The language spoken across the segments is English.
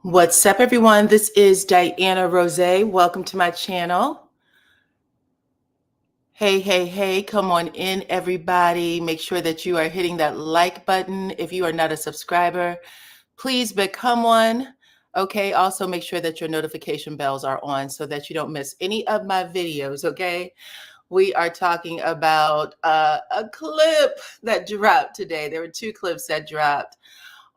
What's up, everyone? This is Dyana Rozay. Welcome to my channel. Hey, come on in, everybody. Make sure that you are hitting that like button. If you are not a subscriber, please become one. Okay, also make sure that your notification bells are on so that you don't miss any of my videos, okay? We are talking about a clip that dropped today. There were two clips that dropped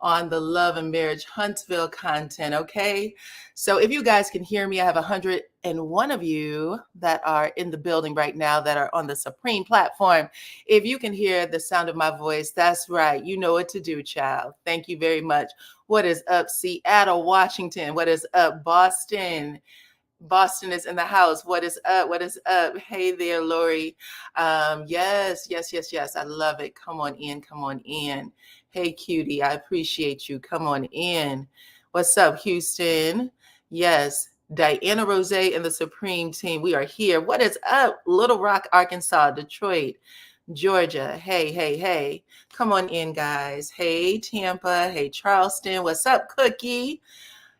on the Love and Marriage Huntsville content, okay? So if you guys can hear me, I have 101 of you that are in the building right now that are on the Supreme platform. If you can hear the sound of my voice, that's right. You know what to do, child. Thank you very much. What is up, Seattle, Washington? What is up, Boston? Boston is in the house. What is up? What is up? Hey there, Lori. Yes. I love it. Come on in. Come on in. Hey, cutie. I appreciate you. Come on in. What's up, Houston? Yes. Dyana Rozay and the Supreme Team. We are here. What is up? Little Rock, Arkansas, Detroit, Georgia. Hey. Come on in, guys. Hey, Tampa. Hey, Charleston. What's up, Cookie?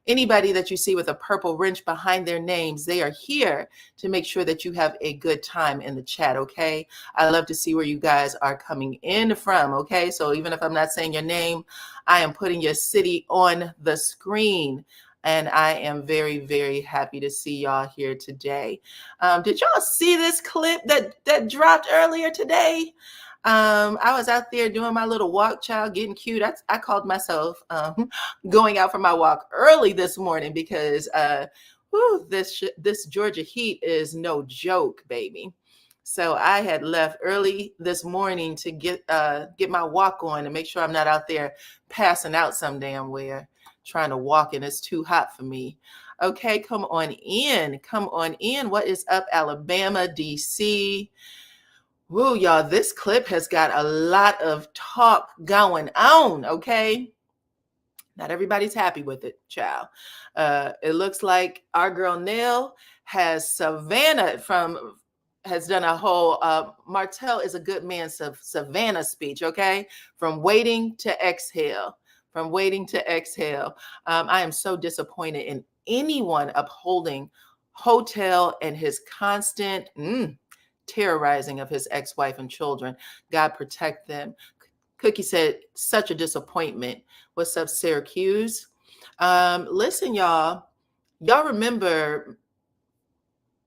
Anybody that you see with a purple wrench behind their names, they are here to make sure that you have a good time in the chat, okay? I love to see where you guys are coming in from, okay? So even if I'm not saying your name, I am putting your city on the screen. And I am very, very happy to see y'all here today. Did y'all see this clip that dropped earlier today? I was out there doing my little walk, child, getting cute. I called myself going out for my walk early this morning because this Georgia heat is no joke, baby. So I had left early this morning to get my walk on and make sure I'm not out there passing out some damn where trying to walk and it's too hot for me. Okay, come on in. Come on in. What is up, Alabama, DC? Woo, y'all, this clip has got a lot of talk going on, okay? Not everybody's happy with it, child. It looks like our girl Nell has Savanah has done a whole, Martell is a good man, Savanah speech, okay? From waiting to exhale. From waiting to exhale. I am so disappointed in anyone upholding Hotel and his constant terrorizing of his ex-wife and children. God protect them. Cookie said, such a disappointment. What's up, Syracuse? Listen, y'all remember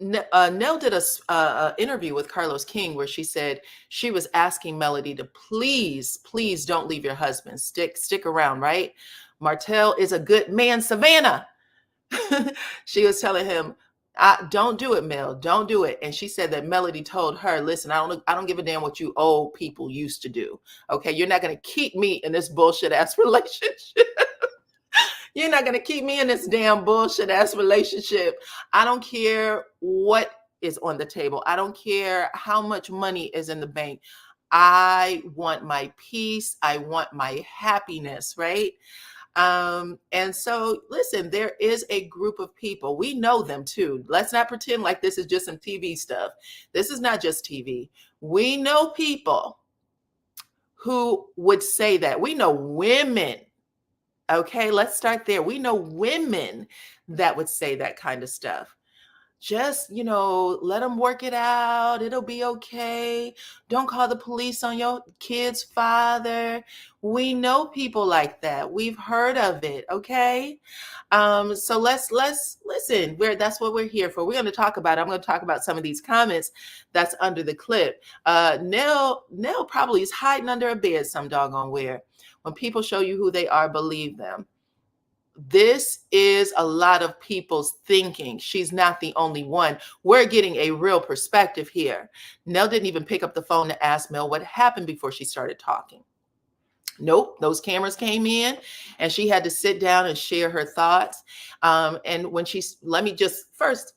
Nell did a interview with Carlos King where she said she was asking Melody to please don't leave your husband. Stick around, right? Martell is a good man, Savanah. She was telling him, don't do it, Mel. Don't do it. And she said that Melody told her, listen, I don't give a damn what you old people used to do. Okay, you're not going to keep me in this bullshit ass relationship. You're not going to keep me in this damn bullshit ass relationship. I don't care what is on the table. I don't care how much money is in the bank. I want my peace. I want my happiness, right? And so, listen, there is a group of people. We know them too. Let's not pretend like this is just some TV stuff. This is not just TV. We know people who would say that. We know women. Okay, let's start there. We know women that would say that kind of stuff. Just, let them work it out. It'll be okay. Don't call the police on your kid's father. We know people like that. We've heard of it. Okay. So let's listen. That's what we're here for. We're going to talk about it. I'm going to talk about some of these comments that's under the clip. Nell probably is hiding under a bed some doggone where. When people show you who they are, believe them. This is a lot of people's thinking. She's not the only one. We're getting a real perspective here. Nell didn't even pick up the phone to ask Mel what happened before she started talking. Nope, those cameras came in and she had to sit down and share her thoughts. And when let me just first,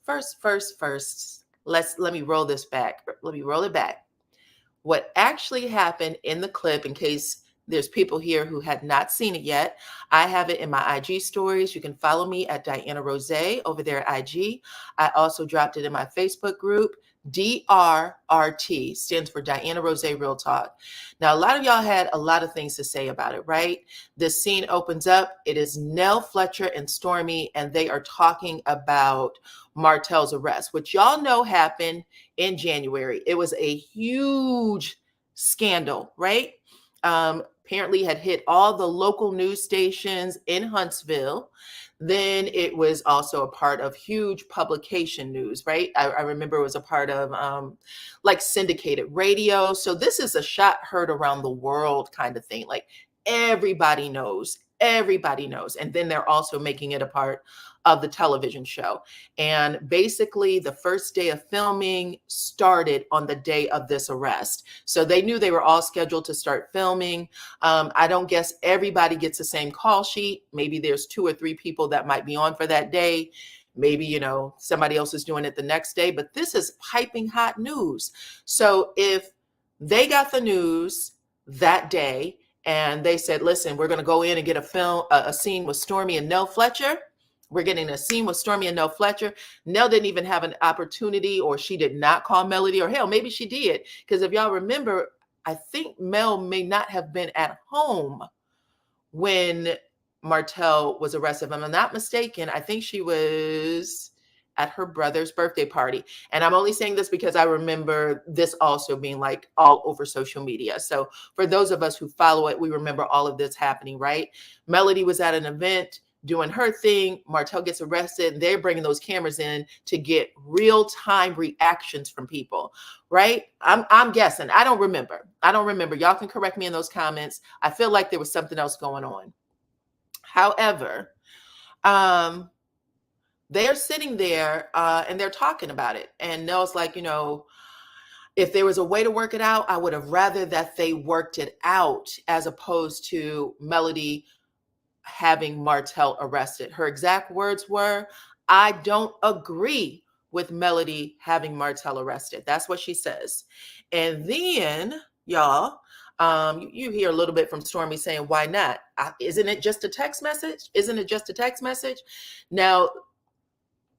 let me roll this back. Let me roll it back. What actually happened in the clip, in case there's people here who had not seen it yet, I have it in my IG stories. You can follow me at Dyana Rozay over there at IG. I also dropped it in my Facebook group, DRRT stands for Dyana Rozay Real Talk. Now, a lot of y'all had a lot of things to say about it, right? This scene opens up. It is Nell, Fletcher, and Stormy, and they are talking about Martell's arrest, which y'all know happened in January. It was a huge scandal, right? Apparently had hit all the local news stations in Huntsville. Then it was also a part of huge publication news, right? I remember it was a part of like syndicated radio. So this is a shot heard around the world kind of thing. Like everybody knows, everybody knows. And then they're also making it a part of the television show. And basically, the first day of filming started on the day of this arrest. So they knew they were all scheduled to start filming. I don't guess everybody gets the same call sheet. Maybe there's 2 or 3 people that might be on for that day. Maybe, you know, somebody else is doing it the next day, but this is piping hot news. So if they got the news that day and they said, listen, we're going to go in and get a scene with Stormy and Nell Fletcher. We're getting a scene with Stormy and Nell Fletcher. Nell didn't even have an opportunity, or she did not call Melody, or hell, maybe she did. Because if y'all remember, I think Mel may not have been at home when Martell was arrested. If I'm not mistaken, I think she was at her brother's birthday party. And I'm only saying this because I remember this also being like all over social media. So for those of us who follow it, we remember all of this happening, right? Melody was at an event doing her thing. Martell gets arrested, and they're bringing those cameras in to get real-time reactions from people, right? I'm guessing. I don't remember. Y'all can correct me in those comments. I feel like there was something else going on. However, they're sitting there and they're talking about it. And Nell's like, you know, if there was a way to work it out, I would have rather that they worked it out as opposed to Melody having Martell arrested. Her exact words were, I don't agree with Melody having Martell arrested. That's what she says. And then, y'all, you hear a little bit from Stormy saying, why not? Isn't it just a text message? Now,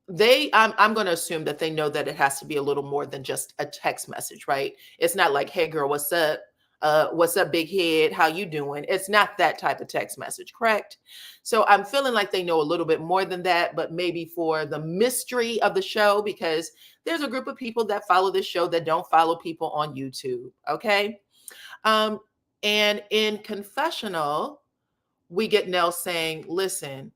I'm going to assume that they know that it has to be a little more than just a text message, right? It's not like, hey girl, what's up? What's up, big head? How you doing? It's not that type of text message, correct? So I'm feeling like they know a little bit more than that, but maybe for the mystery of the show, because there's a group of people that follow this show that don't follow people on YouTube, okay? And in confessional, we get Nell saying, listen,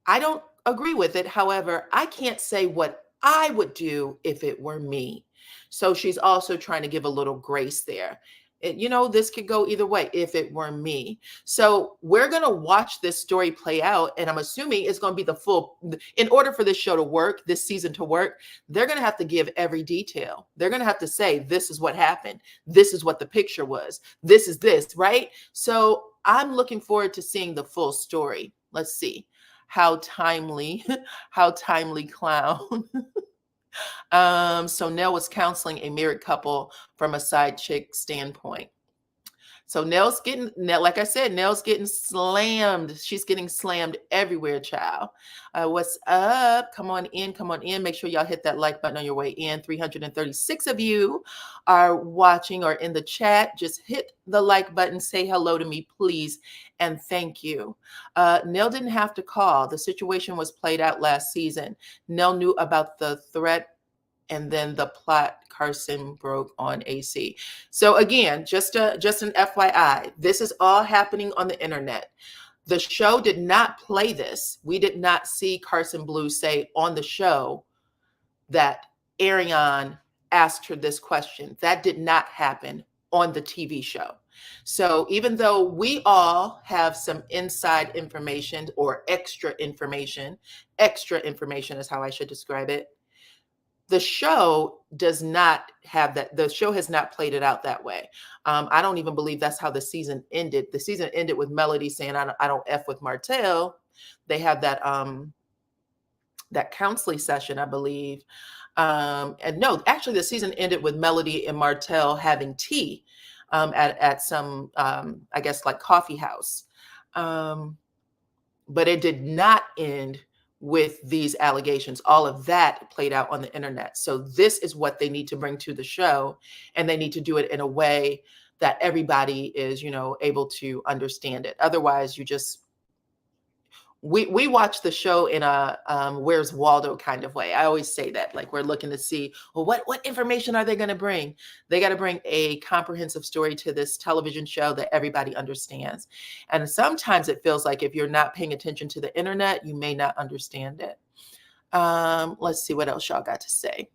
I don't agree with it. However, I can't say what I would do if it were me. So she's also trying to give a little grace there. You know, this could go either way if it were me. So we're going to watch this story play out. And I'm assuming it's going to be the full, in order for this show to work, this season to work, they're going to have to give every detail. They're going to have to say, this is what happened. This is what the picture was. This is this, right? So I'm looking forward to seeing the full story. Let's see. How timely clown. So Nell was counseling a married couple from a side chick standpoint. So Nell's getting, like I said, Nell's getting slammed. She's getting slammed everywhere, child. What's up? Come on in. Make sure y'all hit that like button on your way in. 336 of you are watching or in the chat. Just hit the like button. Say hello to me, please. And thank you. Nell didn't have to call. The situation was played out last season. Nell knew about the threat and then the plot Carson broke on AC. So again, just an FYI, this is all happening on the internet. The show did not play this. We did not see Carson Blue say on the show that Ariane asked her this question. That did not happen on the TV show. So even though we all have some inside information or extra information is how I should describe it, the show does not have that. The show has not played it out that way. I don't even believe that's how the season ended. The season ended with Melody saying, I don't F with Martell. They have that counseling session, I believe. And no, actually the season ended with Melody and Martell having tea at some, I guess, like coffee house. But it did not end with these allegations. All of that played out on the internet. So this is what they need to bring to the show, and they need to do it in a way that everybody is, able to understand it. Otherwise, we watch the show in a Where's Waldo kind of way. I always say that, like, we're looking to see, well, what information are they going to bring? They got to bring a comprehensive story to this television show that everybody understands. And sometimes it feels like if you're not paying attention to the internet, you may not understand it. Let's see what else y'all got to say.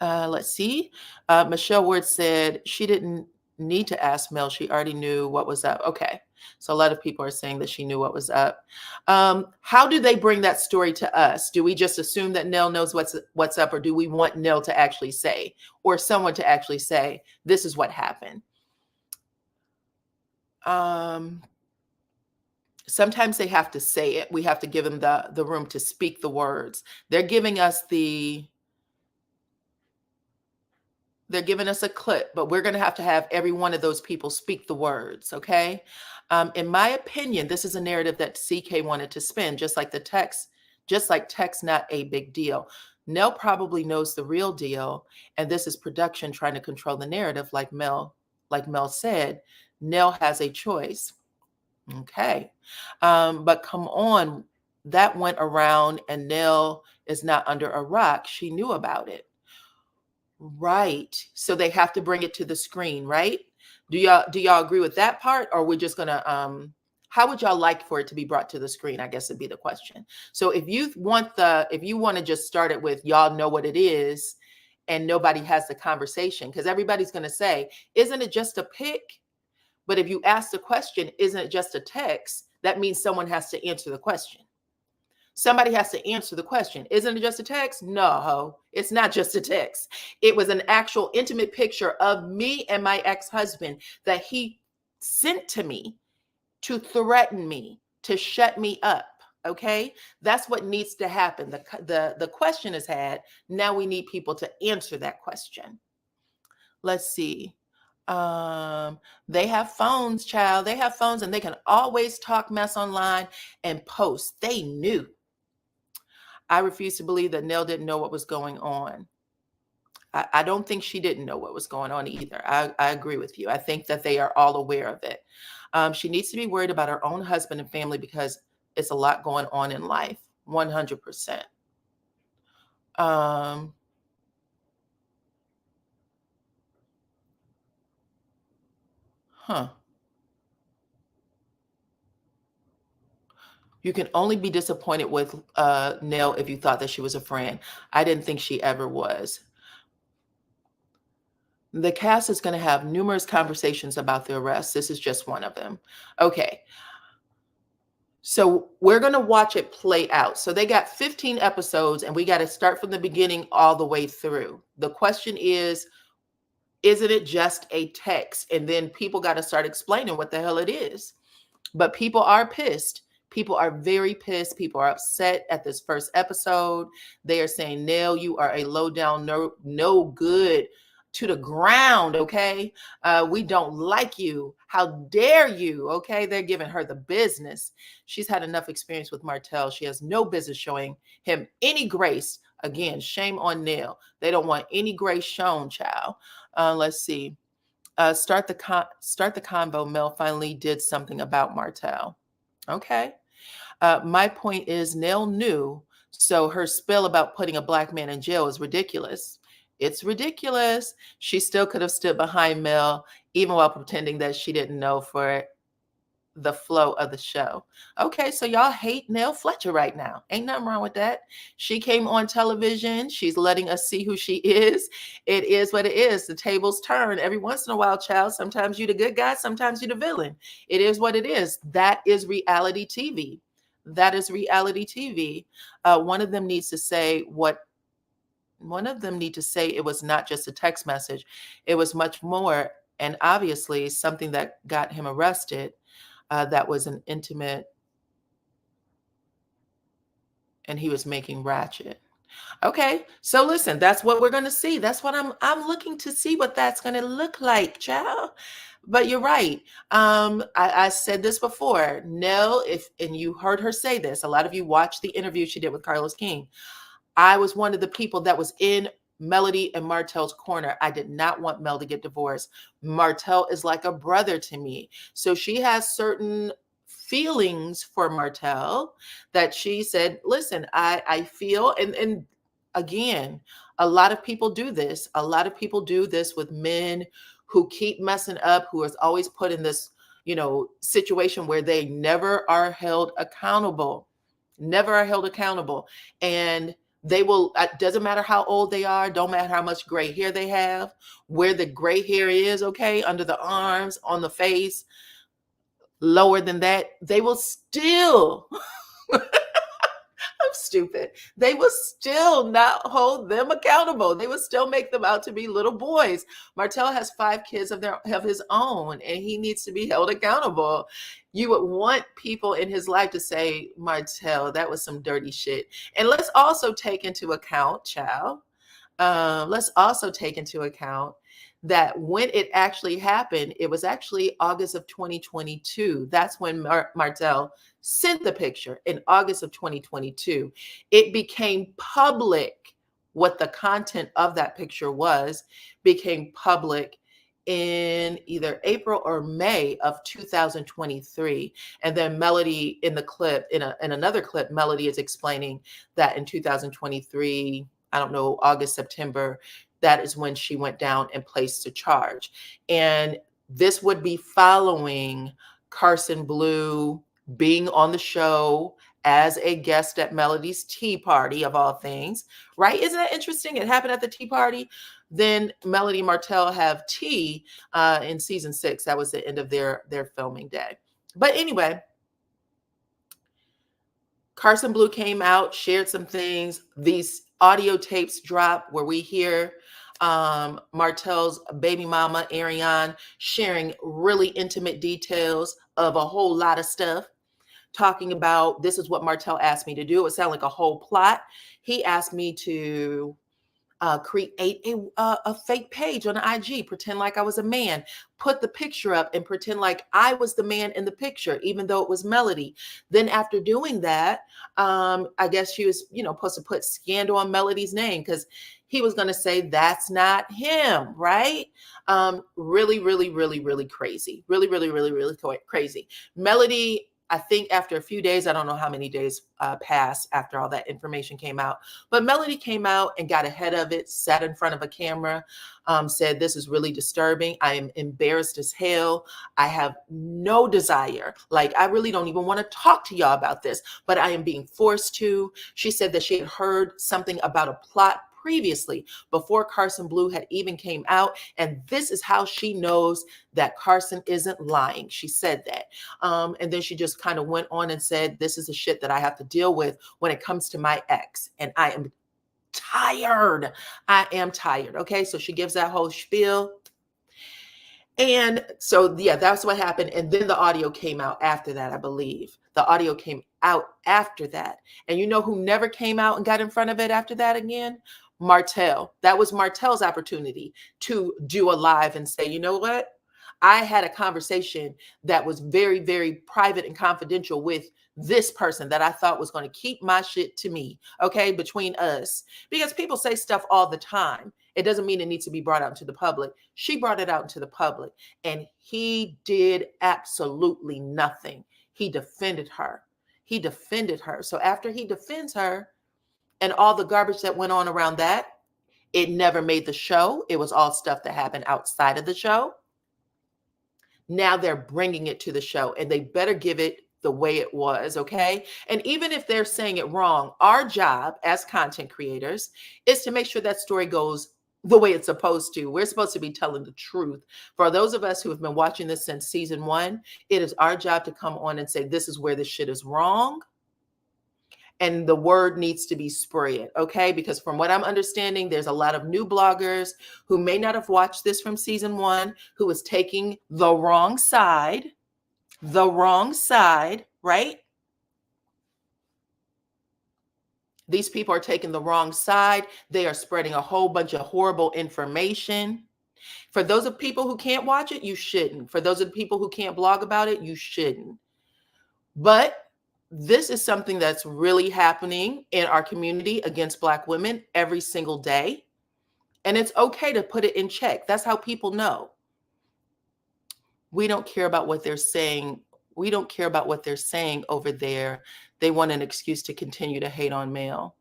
Let's see. Michelle Ward said she didn't need to ask Mel. She already knew what was up. Okay. So a lot of people are saying that she knew what was up. How do they bring that story to us? Do we just assume that Nell knows what's up, or do we want Nell to actually say, or someone to actually say, this is what happened? Sometimes they have to say it. We have to give them the room to speak the words. They're giving us a clip, but we're going to have every one of those people speak the words. Okay. In my opinion, this is a narrative that CK wanted to spin, just like text, not a big deal. Nell probably knows the real deal. And this is production trying to control the narrative. Like Mel said, Nell has a choice. Okay. But come on, that went around, and Nell is not under a rock. She knew about it. Right. So they have to bring it to the screen, right? Do y'all agree with that part? Or we're just gonna how would y'all like for it to be brought to the screen? I guess would be the question. So if you want to just start it with y'all know what it is, and nobody has the conversation, because everybody's gonna say, isn't it just a pic? But if you ask the question, isn't it just a text? That means someone has to answer the question. Somebody has to answer the question. Isn't it just a text? No, it's not just a text. It was an actual intimate picture of me and my ex-husband that he sent to me to threaten me, to shut me up. Okay, that's what needs to happen. The question is had. Now we need people to answer that question. Let's see. They have phones, child. They have phones, and they can always talk mess online and post. They knew. I refuse to believe that Nell didn't know what was going on. I don't think she didn't know what was going on either. I agree with you. I think that they are all aware of it. She needs to be worried about her own husband and family, because it's a lot going on in life. 100%. You can only be disappointed with Nell if you thought that she was a friend. I didn't think she ever was. The cast is going to have numerous conversations about the arrest. This is just one of them. Okay. So we're going to watch it play out. So they got 15 episodes, and we got to start from the beginning all the way through. The question is, isn't it just a text? And then people got to start explaining what the hell it is. But people are pissed. People are very pissed. People are upset at this first episode. They are saying, Nell, you are a low down, no good to the ground. Okay. We don't like you. How dare you? Okay. They're giving her the business. She's had enough experience with Martell. She has no business showing him any grace. Again, shame on Nell. They don't want any grace shown, child. Let's see. Start the convo. Mel finally did something about Martell. Okay. My point is, Nell knew, so her spill about putting a Black man in jail is ridiculous. It's ridiculous. She still could have stood behind Mel, even while pretending that she didn't know, for the flow of the show. Okay, so y'all hate Nell Fletcher right now. Ain't nothing wrong with that. She came on television. She's letting us see who she is. It is what it is. The tables turn every once in a while, child. Sometimes you're the good guy, sometimes you're the villain. It is what it is. That is reality TV. That is reality TV. One of them needs to say it was not just a text message. It was much more, and obviously something that got him arrested. That was an intimate, and he was making ratchet. Okay, so listen, that's what we're going to see. That's what I'm looking to see, what that's going to look like, child. But you're right. I said this before. Nell, and you heard her say this, a lot of you watched the interview she did with Carlos King. I was one of the people that was in Melody and Martell's corner. I did not want Mel to get divorced. Martell is like a brother to me. So she has certain feelings for Martell that she said, listen, I feel, and again, a lot of people do this. A lot of people do this with men who keep messing up, who is always put in this, situation where they never are held accountable. Never are held accountable. And they will, doesn't matter how old they are, don't matter how much gray hair they have, where the gray hair is, okay, under the arms, on the face, lower than that, they will still, I'm stupid. They will still not hold them accountable. They will still make them out to be little boys. Martell has 5 kids of his own, and he needs to be held accountable. You would want people in his life to say, Martell, that was some dirty shit. And let's also take into account, child, let's also take into account that when it actually happened, it was actually August of 2022. That's when Martell sent the picture in August of 2022. It became public. What the content of that picture became public in either April or May of 2023. And then Melody in the clip, in another clip, Melody is explaining that in 2023, I don't know, August, September, that is when she went down and placed a charge. And this would be following Carson Blue being on the show as a guest at Melody's tea party, of all things, right? Isn't that interesting? It happened at the tea party. Then Melody and Martell have tea in season 6. That was the end of their filming day. But anyway, Carson Blue came out, shared some things. These audio tapes drop where we hear Martell's baby mama, Ariane, sharing really intimate details of a whole lot of stuff, talking about, this is what Martell asked me to do. It sounded like a whole plot. He asked me to create a fake page on IG, pretend like I was a man, put the picture up and pretend like I was the man in the picture, even though it was Melody. Then after doing that, I guess she was, supposed to put scandal on Melody's name because he was going to say that's not him, right? Really, really, really, really crazy. Really, really, really, really crazy. Melody, I think after a few days, I don't know how many days passed after all that information came out, but Melody came out and got ahead of it, sat in front of a camera, said, this is really disturbing. I am embarrassed as hell. I have no desire. Like, I really don't even want to talk to y'all about this, but I am being forced to. She said that she had heard something about a plot previously before Carson Blue had even came out. And this is how she knows that Carson isn't lying. She said that. And then she just kind of went on and said, this is the shit that I have to deal with when it comes to my ex. And I am tired. I am tired. Okay. So she gives that whole spiel. And so, yeah, that's what happened. And then the audio came out after that, I believe. The audio came out after that. And you know who never came out and got in front of it after that again? Martell. That was Martell's opportunity to do a live and say, you know what? I had a conversation that was very, very private and confidential with this person that I thought was going to keep my shit to me, okay, between us. Because people say stuff all the time. It doesn't mean it needs to be brought out into the public. She brought it out into the public, and he did absolutely nothing. He defended her. He defended her. So after he defends her and all the garbage that went on around that, it never made the show. It was all stuff that happened outside of the show. Now they're bringing it to the show, and they better give it the way it was, okay? And even if they're saying it wrong, our job as content creators is to make sure that story goes the way it's supposed to. We're supposed to be telling the truth. For those of us who have been watching this since season 1, it is our job to come on and say, this is where this shit is wrong. And the word needs to be spread, okay? Because from what I'm understanding, there's a lot of new bloggers who may not have watched this from season 1, who is taking the wrong side, right? These people are taking the wrong side. They are spreading a whole bunch of horrible information. For those of people who can't watch it, you shouldn't. For those of the people who can't blog about it, you shouldn't. But this is something that's really happening in our community against Black women every single day. And it's okay to put it in check. That's how people know. We don't care about what they're saying. We don't care about what they're saying over there. They want an excuse to continue to hate on Mel.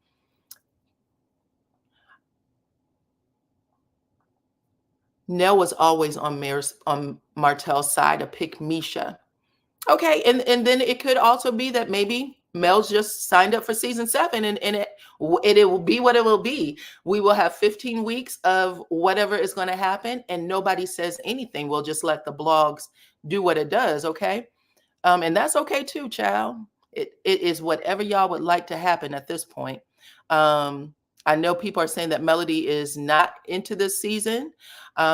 Nell was always on Martell's side to pick Misha. Okay, and then it could also be that maybe Mel's just signed up for season 7, and it will be what it will be. We will have 15 weeks of whatever is going to happen, and nobody says anything. We'll just let the blogs do what it does, okay? And that's okay too, child. It is whatever y'all would like to happen at this point. I know people are saying that Melody is not into this season.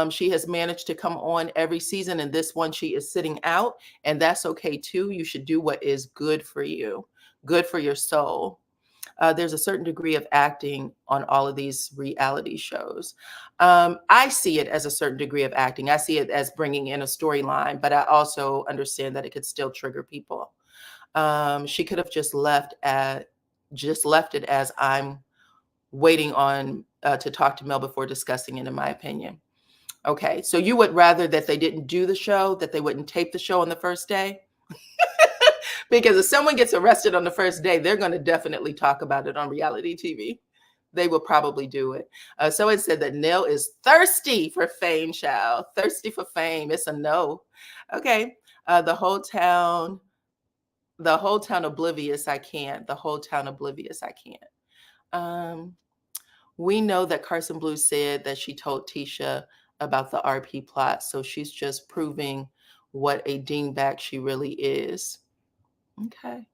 She has managed to come on every season, and this one she is sitting out, and that's okay too. You should do what is good for you, good for your soul. There's a certain degree of acting on all of these reality shows. I see it as a certain degree of acting. I see it as bringing in a storyline, but I also understand that it could still trigger people. She could have just left it as I'm waiting on to talk to Mel before discussing it, in my opinion. Okay, so you would rather that they didn't do the show, that they wouldn't tape the show on the first day? Because if someone gets arrested on the first day, they're going to definitely talk about it on reality TV. They will probably do it. So it said that Nell is thirsty for fame, child. Thirsty for fame. It's a no. Okay. The whole town oblivious, I can't. The whole town oblivious, I can't. We know that Carson Blue said that she told Tisha about the RP plot, so she's just proving what a dingbat she really is. Okay.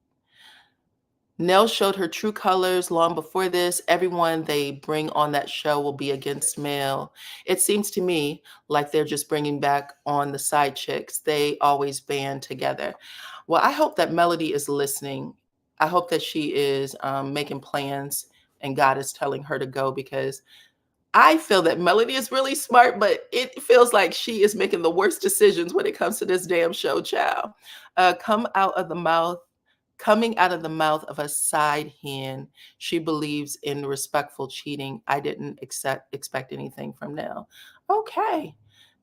Nell showed her true colors long before this. Everyone they bring on that show will be against Mel. It seems to me like they're just bringing back on the side chicks. They always band together. Well, I hope that Melody is listening. I hope that she is making plans and God is telling her to go, because I feel that Melody is really smart, but it feels like she is making the worst decisions when it comes to this damn show, child. Coming out of the mouth of a side hen, she believes in respectful cheating. I didn't expect anything from Nell. Okay.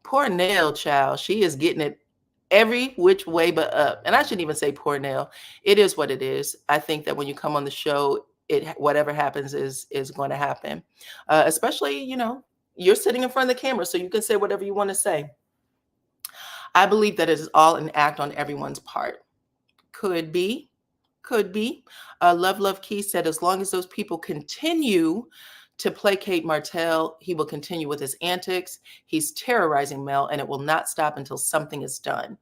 Poor Nell, child. She is getting it every which way but up. And I shouldn't even say poor Nell. It is what it is. I think that when you come on the show, whatever happens is going to happen. Especially, you're sitting in front of the camera, so you can say whatever you want to say. I believe that it is all an act on everyone's part. Could be. Love Key said, as long as those people continue to placate Martell, he will continue with his antics. He's terrorizing Mel, and it will not stop until something is done.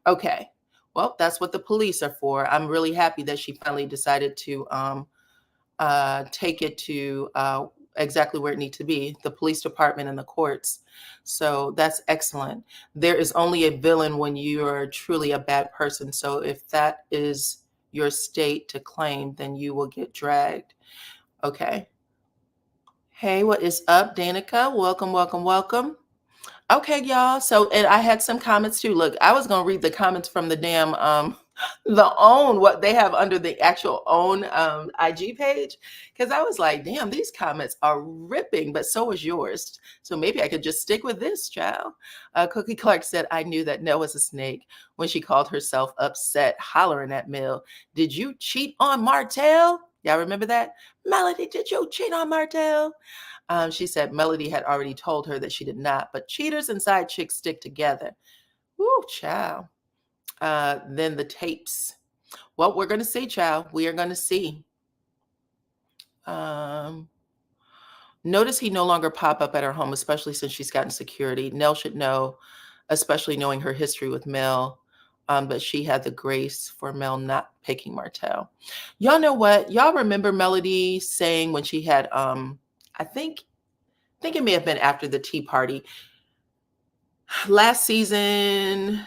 Okay. Well, that's what the police are for. I'm really happy that she finally decided to take it to exactly where it needs to be, the police department and the courts. So that's excellent. There is only a villain when you are truly a bad person. So if that is your state to claim, then you will get dragged. Okay. Hey, what is up, Danica? Welcome. Okay, y'all. So, and I had some comments too. Look, I was going to read the comments from the damn, what they have under the actual own IG page, because I was like, damn, these comments are ripping, but so is yours. So maybe I could just stick with this, child. Cookie Clark said, I knew that Nell was a snake when she called herself upset, hollering at Mel. Did you cheat on Martell? Y'all remember that? Melody, did you cheat on Martell? She said Melody had already told her that she did not, but cheaters and side chicks stick together. Woo, child. Then the tapes. Well, we're going to see, child. We are going to see. Notice he no longer pop up at her home, especially since she's gotten security. Nell should know, especially knowing her history with Mel, but she had the grace for Mel not picking Martell. Y'all know what? Y'all remember Melody saying when she had, I think it may have been after the Tea Party, last season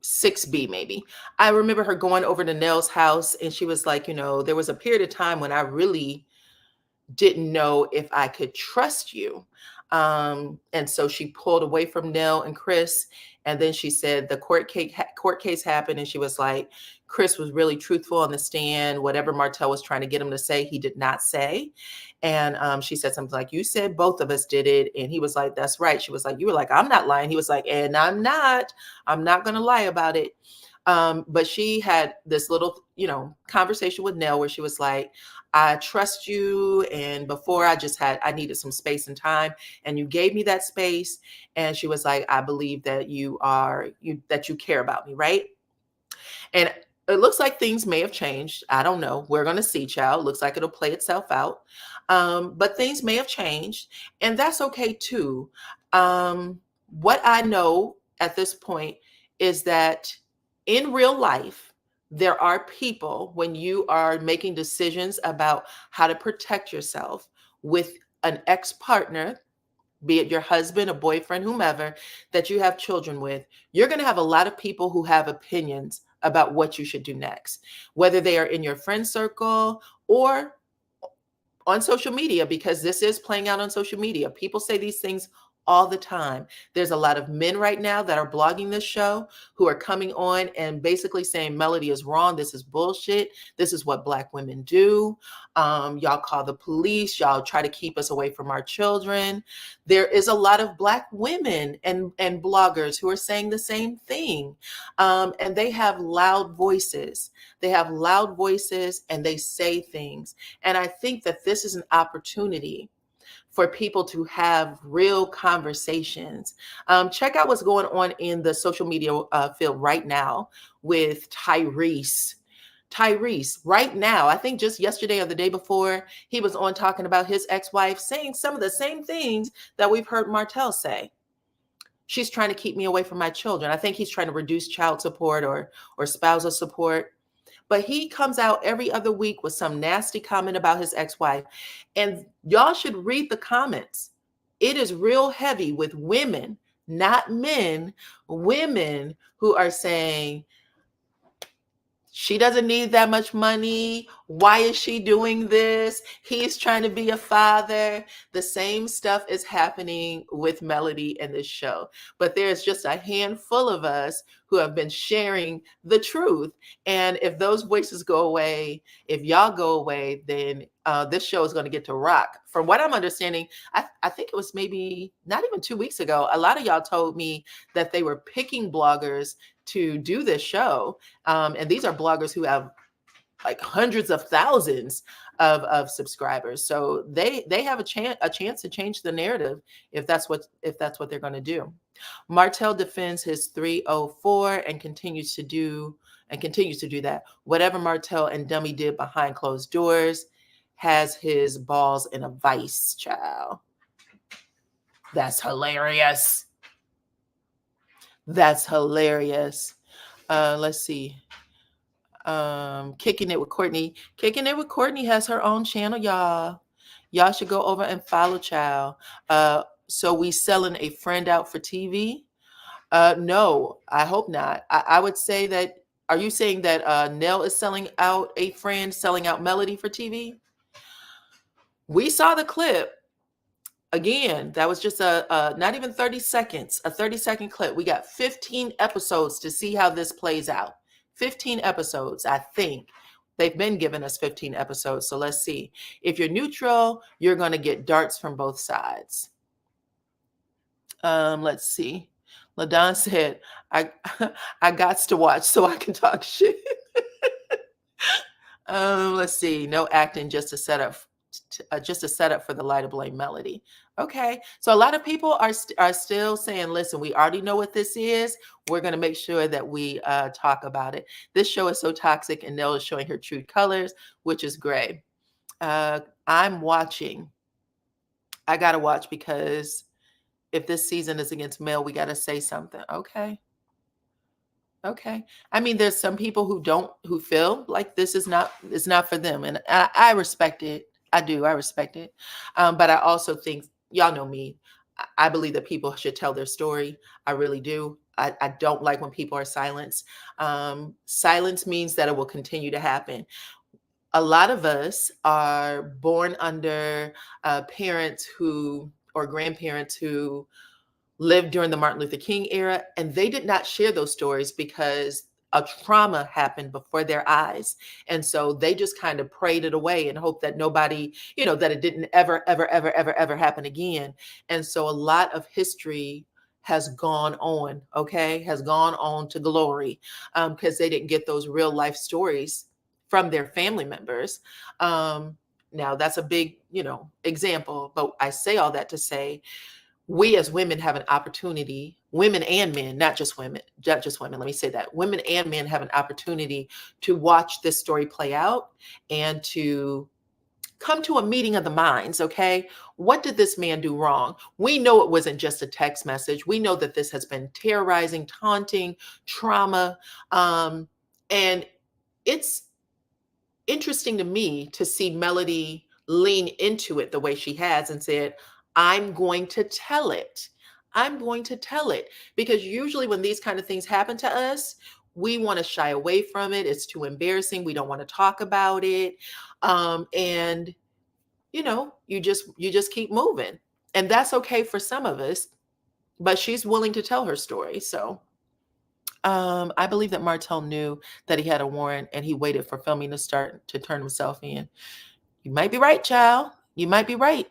6B maybe. I remember her going over to Nell's house, and she was like, there was a period of time when I really didn't know if I could trust you. And so she pulled away from Nell and Chris. And then she said the court case happened, and she was like, Chris was really truthful on the stand. Whatever Martell was trying to get him to say, he did not say. And she said something like, you said both of us did it. And he was like, that's right. She was like, you were like, I'm not lying. He was like, and I'm not going to lie about it. But she had this little, conversation with Nell where she was like, I trust you. And before I needed some space and time, and you gave me that space. And she was like, I believe that that you care about me. Right. And it looks like things may have changed. I don't know. We're going to see, child. Looks like it'll play itself out. But things may have changed, and that's okay too. What I know at this point is that in real life, there are people, when you are making decisions about how to protect yourself with an ex-partner, be it your husband, a boyfriend, whomever, that you have children with, you're going to have a lot of people who have opinions about what you should do next, whether they are in your friend circle or on social media, because this is playing out on social media. People say these things all the time. There's a lot of men right now that are blogging this show who are coming on and basically saying Melody is wrong. This is bullshit. This is what Black women do. Y'all call the police. Y'all try to keep us away from our children. There is a lot of Black women and bloggers who are saying the same thing. And they have loud voices. They have loud voices and they say things. And I think that this is an opportunity for people to have real conversations. Check out what's going on in the social media field right now with Tyrese. Tyrese, right now, I think just yesterday or the day before, he was on talking about his ex-wife saying some of the same things that we've heard Martell say. She's trying to keep me away from my children. I think he's trying to reduce child support or spousal support. But he comes out every other week with some nasty comment about his ex-wife. And y'all should read the comments. It is real heavy with women, not men, women who are saying, she doesn't need that much money. Why is she doing this? He's trying to be a father. The same stuff is happening with Melody in this show. But there's just a handful of us who have been sharing the truth. And if those voices go away, if y'all go away, then this show is going to get to rock. From what I'm understanding, I think it was maybe not even 2 weeks ago, a lot of y'all told me that they were picking bloggers to do this show. And these are bloggers who have like hundreds of thousands of subscribers. So they have a chance to change the narrative if that's what they're going to do. Martell defends his 304 and continues to do that. Whatever Martell and Dummy did behind closed doors has his balls in a vice, child. That's hilarious. That's hilarious. Let's see. Kicking It with Courtney. Kicking It with Courtney has her own channel, y'all. Y'all should go over and follow, child. So we selling a friend out for TV? No, I hope not. I would say that, are you saying that Nell is selling out a friend, selling out Melody for TV? We saw the clip. Again, that was just a not even 30 seconds, a 30-second clip. We got 15 episodes to see how this plays out. 15 episodes, I think. They've been giving us 15 episodes, so let's see. If you're neutral, you're going to get darts from both sides. Let's see. LaDon said, I got to watch so I can talk shit. Let's see. No acting, just a setup for the lighter blame Melody. Okay, so a lot of people are still saying, listen, we already know what this is. We're going to make sure that we talk about it. This show is so toxic, and Nell is showing her true colors, which is great. I'm watching. I got to watch, because if this season is against Mel, we got to say something. Okay. I mean, there's some people who feel like this is not for them. And I respect it. I do. I respect it. But I also think, y'all know me, I believe that people should tell their story. I really do. I don't like when people are silenced. Silence means that it will continue to happen. A lot of us are born under parents who or grandparents who lived during the Martin Luther King era, and they did not share those stories because a trauma happened before their eyes. And so they just kind of prayed it away and hoped that nobody, that it didn't ever happen again. And so a lot of history has gone on, okay, has gone on to glory, because they didn't get those real life stories from their family members. Now that's a big, example, but I say all that to say we as women have an opportunity, women and men, not just women, let me say that, women and men have an opportunity to watch this story play out and to come to a meeting of the minds. Okay, what did this man do wrong? We know it wasn't just a text message. We know that this has been terrorizing, taunting, trauma, and it's interesting to me to see Melody lean into it the way she has and said, I'm going to tell it. I'm going to tell it. Because usually when these kind of things happen to us, we want to shy away from it. It's too embarrassing. We don't want to talk about it. And you just keep moving. And that's okay for some of us, but she's willing to tell her story. So I believe that Martell knew that he had a warrant and he waited for filming to start to turn himself in. You might be right, child. You might be right.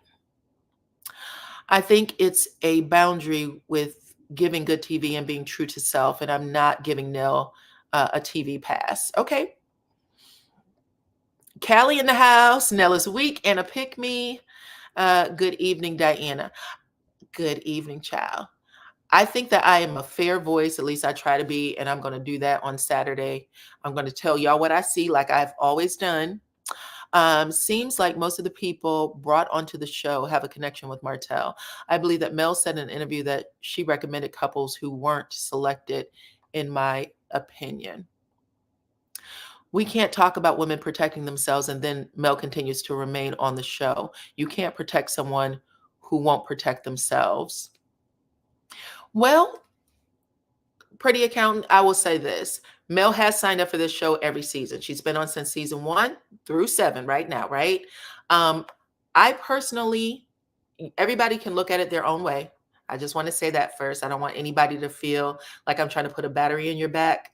I think it's a boundary with giving good TV and being true to self, and I'm not giving Nell a TV pass. Okay. Callie in the house. Nell is weak and a pick me. Good evening, Diana. Good evening, child. I think that I am a fair voice, at least I try to be, and I'm going to do that on Saturday. I'm going to tell y'all what I see like I've always done. Seems like most of the people brought onto the show have a connection with Martell. I believe that Mel said in an interview that she recommended couples who weren't selected, in my opinion. We can't talk about women protecting themselves and then Mel continues to remain on the show. You can't protect someone who won't protect themselves. Well, pretty accountant, I will say this. Mel has signed up for this show every season. She's been on since season 1 through 7 right now, right? I personally, everybody can look at it their own way. I just want to say that first. I don't want anybody to feel like I'm trying to put a battery in your back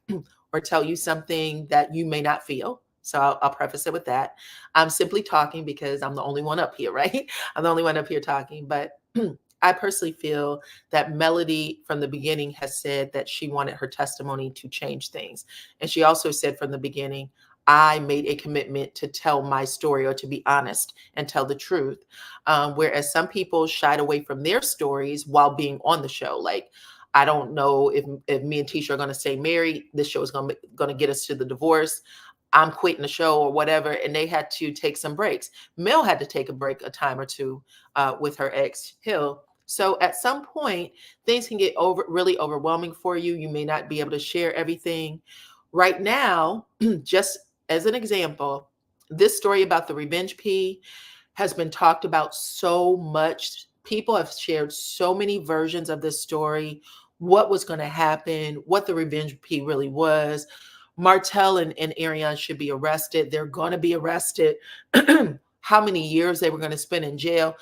or tell you something that you may not feel. So I'll preface it with that. I'm simply talking because I'm the only one up here, right? I'm the only one up here talking, but I personally feel that Melody from the beginning has said that she wanted her testimony to change things. And she also said from the beginning, I made a commitment to tell my story or to be honest and tell the truth. Whereas some people shied away from their stories while being on the show. Like, I don't know if me and Tisha are going to stay married. This show is going to get us to the divorce. I'm quitting the show or whatever. And they had to take some breaks. Mel had to take a break a time or two with her ex, Hill. So at some point, things can get really overwhelming for you. You may not be able to share everything. Right now, just as an example, this story about the revenge P has been talked about so much. People have shared so many versions of this story, what was going to happen, what the revenge P really was. Martell and Ariane should be arrested. They're going to be arrested. How many years they were going to spend in jail.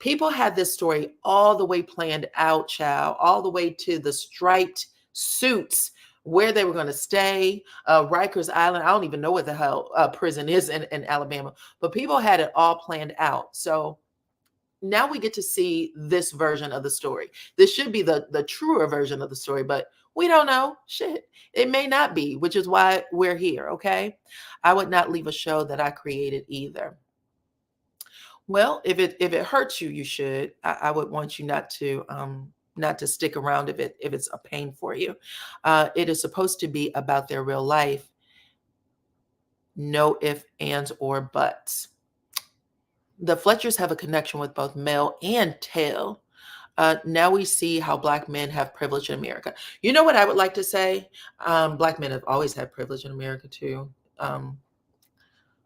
People had this story all the way planned out, child, all the way to the striped suits, where they were going to stay, Rikers Island. I don't even know what the hell prison is in Alabama, but people had it all planned out. So now we get to see this version of the story. This should be the truer version of the story, but we don't know. Shit, it may not be, which is why we're here, okay? I would not leave a show that I created either. Well, if it hurts you, you should. I would want you not to stick around if it's a pain for you. It is supposed to be about their real life. No ifs, ands, or buts. The Fletchers have a connection with both Mel and Tell. Now we see how Black men have privilege in America. You know what I would like to say? Black men have always had privilege in America too.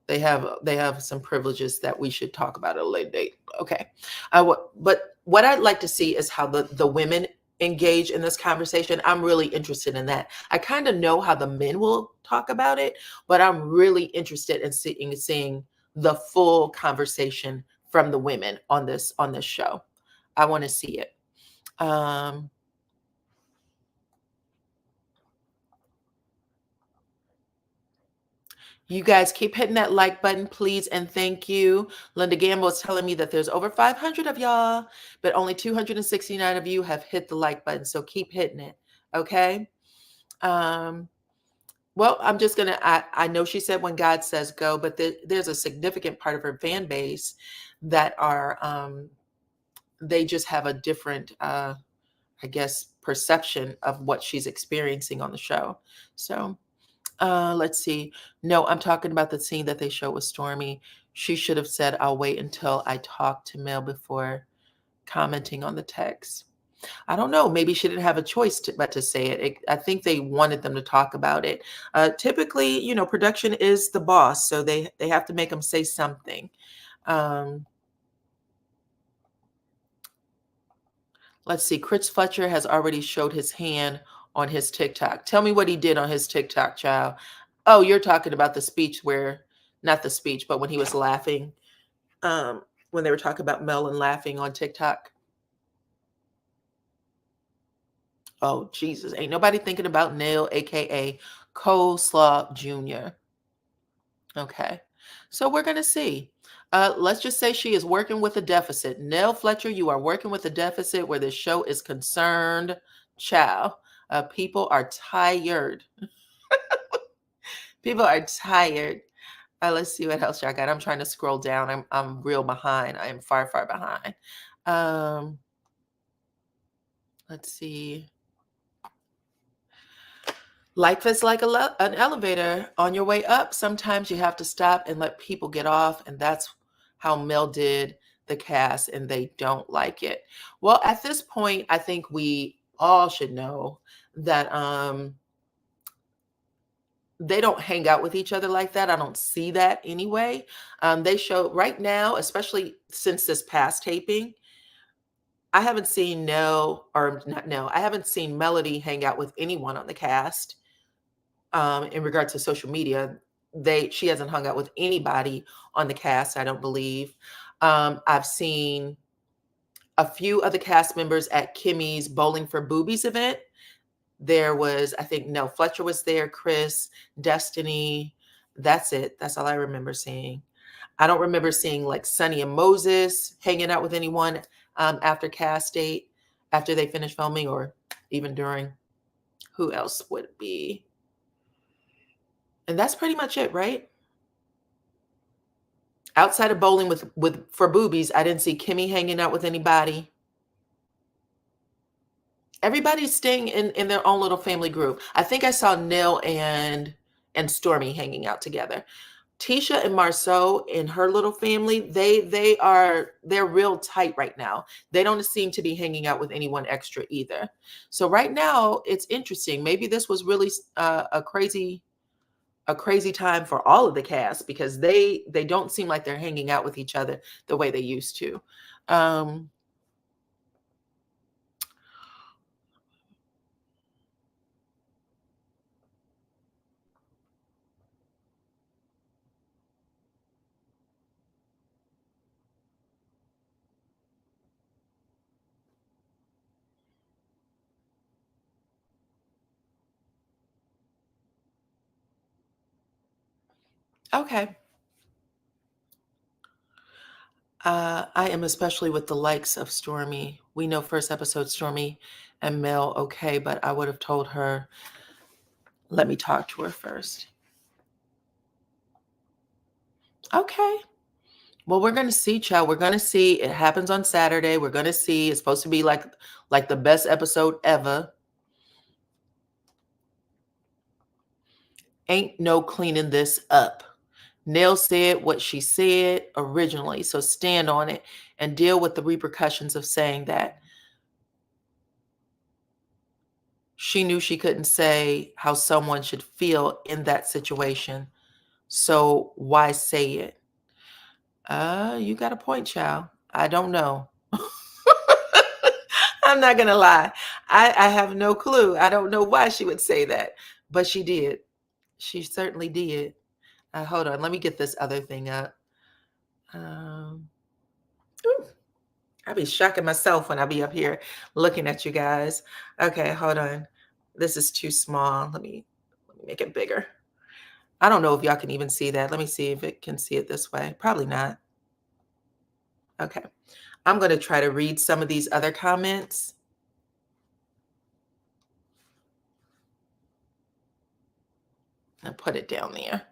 They have some privileges that we should talk about at a later date. Okay. But what I'd like to see is how the women engage in this conversation. I'm really interested in that. I kind of know how the men will talk about it, but I'm really interested in seeing the full conversation from the women on this show. I want to see it. You guys keep hitting that like button, please, and thank you. Linda Gamble is telling me that there's over 500 of y'all, but only 269 of you have hit the like button. So keep hitting it, okay? Well, I'm just gonna. I know she said when God says go, but there's a significant part of her fan base that are they just have a different, I guess, perception of what she's experiencing on the show. So. Let's see. No, I'm talking about the scene that they show with Stormy. She should have said, I'll wait until I talk to Mel before commenting on the text. I don't know. Maybe she didn't have a choice but to say it. I think they wanted them to talk about it. Typically, production is the boss, so they have to make them say something. Let's see. Chris Fletcher has already showed his hand on his TikTok. Tell me what he did on his TikTok, child. Oh, you're talking about the speech not the speech, but when he was laughing, when they were talking about Mel and laughing on TikTok. Oh, Jesus. Ain't nobody thinking about Nell, aka Coleslaw Jr. Okay. So we're going to see. Let's just say she is working with a deficit. Nell Fletcher, you are working with a deficit where this show is concerned. Child. People are tired. People are tired. Let's see what else y'all got. I'm trying to scroll down. I'm real behind. I am far, far behind. Let's see. Life is like an elevator. On your way up, sometimes you have to stop and let people get off. And that's how Mel did the cast, and they don't like it. Well, at this point, I think we all should know that they don't hang out with each other like that. I don't see that anyway. They show right now, especially since this past taping, I haven't seen I haven't seen Melody hang out with anyone on the cast. In regards to social media, she hasn't hung out with anybody on the cast, I don't believe. I've seen a few of the cast members at Kimmy's Bowling for Boobies event. There was, I think, Nell Fletcher was there, Chris, Destiny. That's it. That's all I remember seeing. I don't remember seeing like Sonny and Moses hanging out with anyone after cast date, after they finished filming, or even during. Who else would it be? And that's pretty much it, right? Outside of Bowling for Boobies, I didn't see Kimmy hanging out with anybody. Everybody's staying in their own little family group. I think I saw Nell and Stormy hanging out together. Tisha and Marceau and her little family, they're real tight right now. They don't seem to be hanging out with anyone extra either. So right now it's interesting. Maybe this was really a crazy time for all of the cast, because they don't seem like they're hanging out with each other the way they used to. Okay. I am especially with the likes of Stormy. We know first episode Stormy and Mel, okay, but I would have told her, let me talk to her first. Okay. Well, we're gonna see, child. We're gonna see. It happens on Saturday. We're gonna see. It's supposed to be like the best episode ever. Ain't no cleaning this up. Nell said what she said originally, so stand on it and deal with the repercussions of saying that. She knew she couldn't say how someone should feel in that situation, so why say it? You got a point, child. I don't know. I'm not gonna lie. I have no clue. I don't know why she would say that, but she did. She certainly did. Hold on, let me get this other thing up. Ooh, I be shocking myself when I be up here looking at you guys. Okay, hold on. This is too small. Let me make it bigger. I don't know if y'all can even see that. Let me see if it can see it this way. Probably not. Okay. I'm going to try to read some of these other comments. I'll put it down there.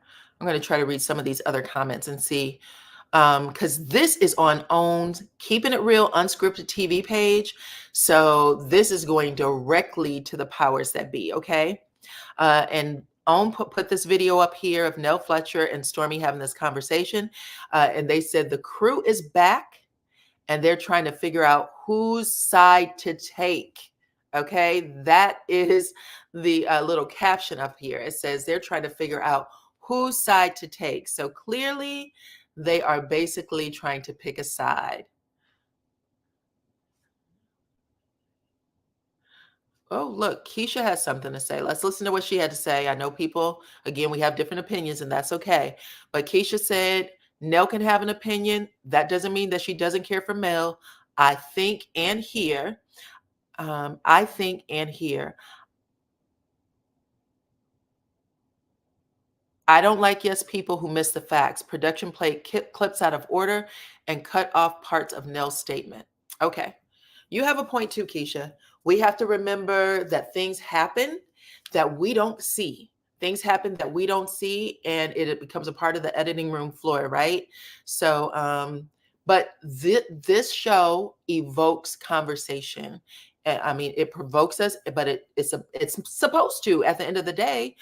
I'm going to try to read some of these other comments and see, because this is on OWN's Keeping It Real Unscripted TV page. So this is going directly to the powers that be, okay? And OWN put this video up here of Nell Fletcher and Stormy having this conversation. And they said the crew is back and they're trying to figure out whose side to take. Okay, that is the little caption up here. It says they're trying to figure out whose side to take. So clearly, they are basically trying to pick a side. Oh, look, Keisha has something to say. Let's listen to what she had to say. I know people, again, we have different opinions, and that's okay. But Keisha said, Nell can have an opinion. That doesn't mean that she doesn't care for Mel. I think and hear. I think and hear. I don't like yes people who miss the facts. Production played clips out of order and cut off parts of Nell's statement. Okay. You have a point too, Keisha. We have to remember that things happen that we don't see. Things happen that we don't see, and it becomes a part of the editing room floor, right? So, but this show evokes conversation. I mean, it provokes us, but it's supposed to. At the end of the day,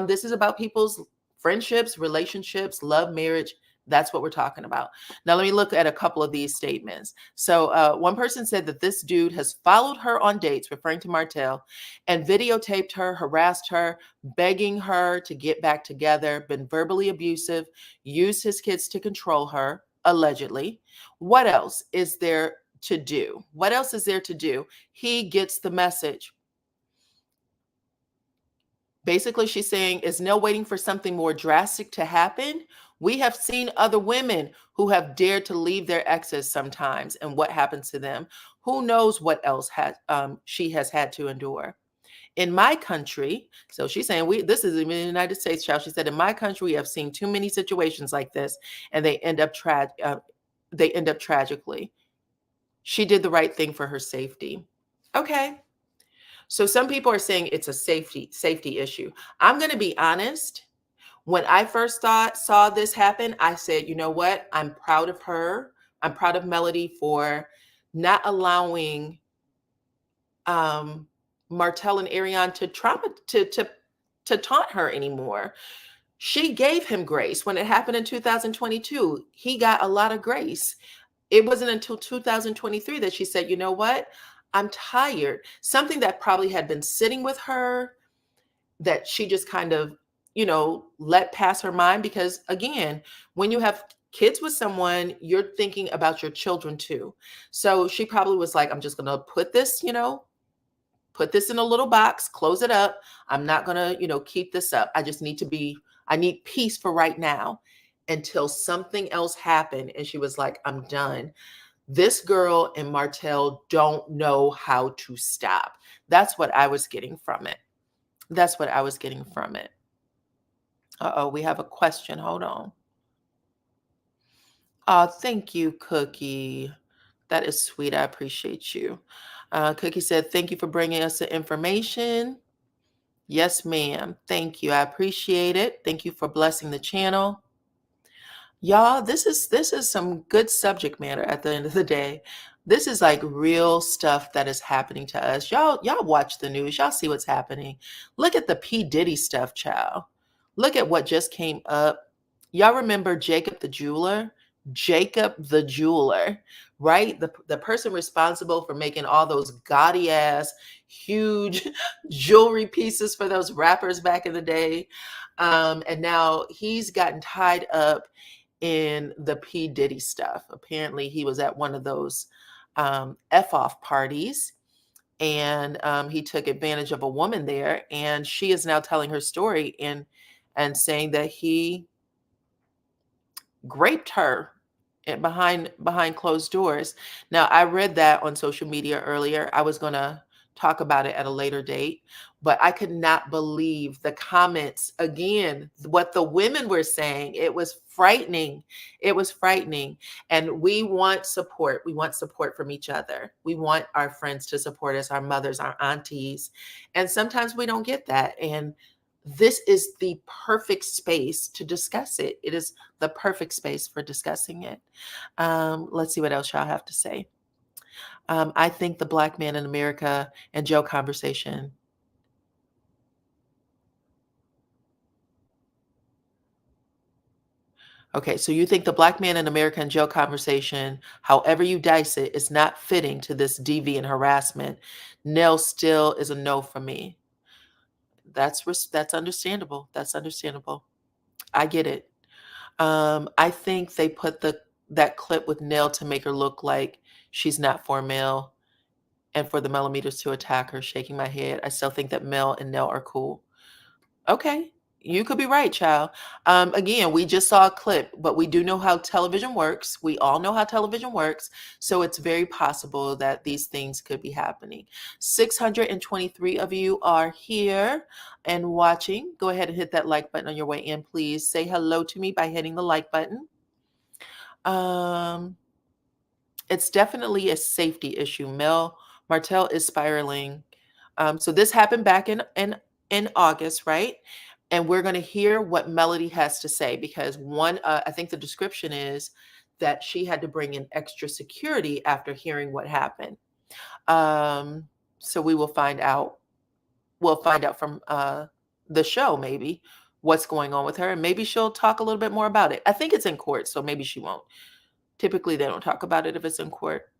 this is about people's friendships, relationships, love, marriage. That's what we're talking about. Now, let me look at a couple of these statements. So one person said that this dude has followed her on dates, referring to Martell, and videotaped her, harassed her, begging her to get back together, been verbally abusive, used his kids to control her, allegedly. What else is there to do? What else is there to do? He gets the message. Basically, she's saying, is Nell waiting for something more drastic to happen? We have seen other women who have dared to leave their exes sometimes, and what happens to them. Who knows what else she has had to endure. In my country, so she's saying, this is in the United States, child. She said, in my country, we have seen too many situations like this, and they end up tragically. She did the right thing for her safety. Okay. So some people are saying it's a safety issue. I'm going to be honest. When I first saw this happen, I said, you know what? I'm proud of her. I'm proud of Melody for not allowing Martell and Ariane to taunt her anymore. She gave him grace. When it happened in 2022, he got a lot of grace. It wasn't until 2023 that she said, you know what? I'm tired. Something that probably had been sitting with her that she just kind of, let pass her mind. Because again, when you have kids with someone, you're thinking about your children too. So she probably was like, I'm just going to put this in a little box, close it up. I'm not going to, keep this up. I need peace for right now until something else happened. And she was like, I'm done. This girl and Martell don't know how to stop. That's what I was getting from it. Uh-oh, we have a question. Hold on. Oh, thank you, Cookie. That is sweet. I appreciate you. Cookie said, thank you for bringing us the information. Yes, ma'am. Thank you. I appreciate it. Thank you for blessing the channel. Y'all, this is some good subject matter at the end of the day. This is like real stuff that is happening to us. Y'all watch the news. Y'all see what's happening. Look at the P. Diddy stuff, child. Look at what just came up. Y'all remember Jacob the jeweler? Jacob the jeweler, right? The person responsible for making all those gaudy ass, huge jewelry pieces for those rappers back in the day. And now he's gotten tied up in the P. Diddy stuff. Apparently, he was at one of those F-off parties, and he took advantage of a woman there, and she is now telling her story and saying that he raped her. and behind closed doors. Now, I read that on social media earlier. I was going to talk about it at a later date, but I could not believe the comments again, what the women were saying. It was frightening. It was frightening. And we want support. We want support from each other. We want our friends to support us, our mothers, our aunties. And sometimes we don't get that. And this is the perfect space to discuss it. It is the perfect space for discussing it. Let's see what else y'all have to say. I think the Black man in America and Joe conversation. Okay, so you think the Black man in America and Joe conversation, however you dice it, is not fitting to this DV and harassment. Nell still is a no for me. That's understandable. That's understandable. I get it. I think they put that clip with Nell to make her look like she's not for Mel and for the millimeters to attack her, shaking my head. I still think that Mel and Nell are cool. Okay. You could be right, child. Again, we just saw a clip, but we do know how television works. We all know how television works. So it's very possible that these things could be happening. 623 of you are here and watching. Go ahead and hit that like button on your way in, please. Say hello to me by hitting the like button. Um, it's definitely a safety issue. Martell is spiraling. So this happened back in August, right? And we're going to hear what Melody has to say because I think the description is that she had to bring in extra security after hearing what happened. So we will find out. We'll find out from the show maybe what's going on with her, and maybe she'll talk a little bit more about it. I think it's in court, so maybe she won't. Typically, they don't talk about it if it's in court.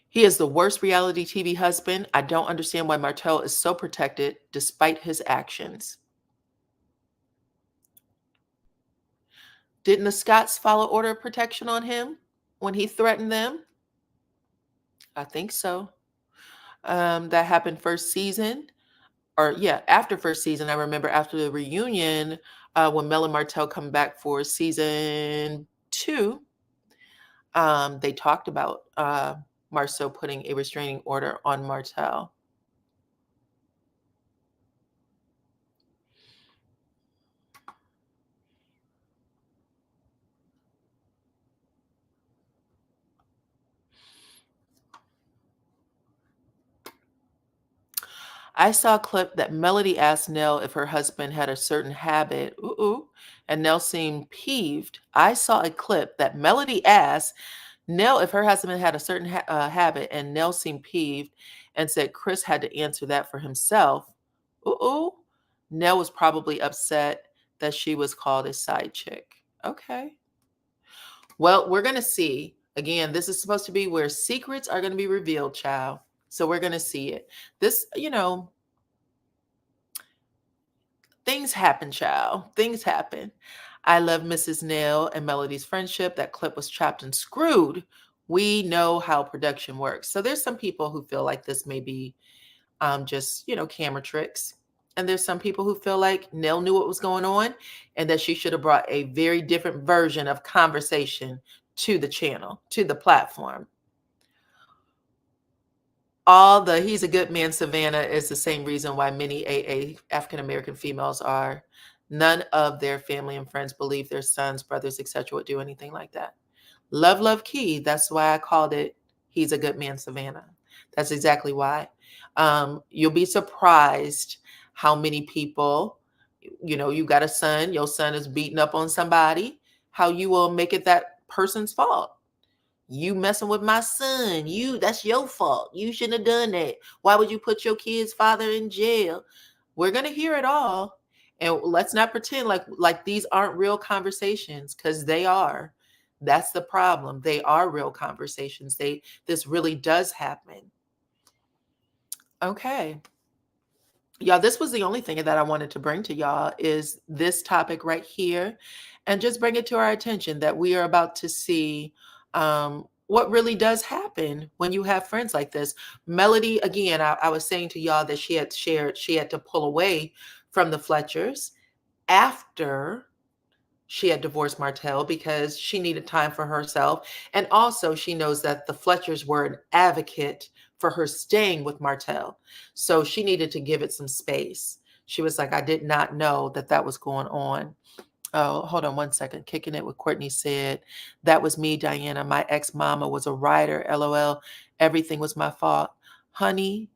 He is the worst reality TV husband. I don't understand why Martell is so protected despite his actions. Didn't the Scots follow order of protection on him when he threatened them? I think so. That happened first season. Or yeah, after first season. I remember after the reunion, when Mel and Martell come back for season 2, they talked about Marceau putting a restraining order on Martell. I saw a clip that Melody asked Nell if her husband had a certain habit. And Nell seemed peeved. I saw a clip that Melody asked Nell if her husband had a certain habit, and Nell seemed peeved and said Chris had to answer that for himself. Nell was probably upset that she was called a side chick. Okay. Well, we're going to see. Again, this is supposed to be where secrets are going to be revealed, child. So we're going to see it. This, things happen, child. Things happen. I love Mrs. Nell and Melody's friendship. That clip was chopped and screwed. We know how production works. So there's some people who feel like this may be just, camera tricks. And there's some people who feel like Nell knew what was going on and that she should have brought a very different version of conversation to the channel, to the platform. He's a good man, Savanah, is the same reason why many AA African-American females are. None of their family and friends believe their sons, brothers, etc. would do anything like that. Love key. That's why I called it He's a Good Man, Savanah. That's exactly why. You'll be surprised how many people, you got a son, your son is beating up on somebody, how you will make it that person's fault. You messing with my son. That's your fault. You shouldn't have done that. Why would you put your kid's father in jail? We're going to hear it all. And let's not pretend like these aren't real conversations, because they are. That's the problem. They are real conversations. This really does happen. Okay. Y'all, this was the only thing that I wanted to bring to y'all is this topic right here, and just bring it to our attention that we are about to see what really does happen when you have friends like this. Melody, again, I was saying to y'all that she had to pull away from the Fletchers. after she had divorced Martell because she needed time for herself. And also, she knows that the Fletchers were an advocate for her staying with Martell. So she needed to give it some space. She was like, I did not know that that was going on. Oh, hold on one second. Kicking it with Courtney said, that was me, Diana. My ex-mama was a writer. LOL. Everything was my fault. Honey,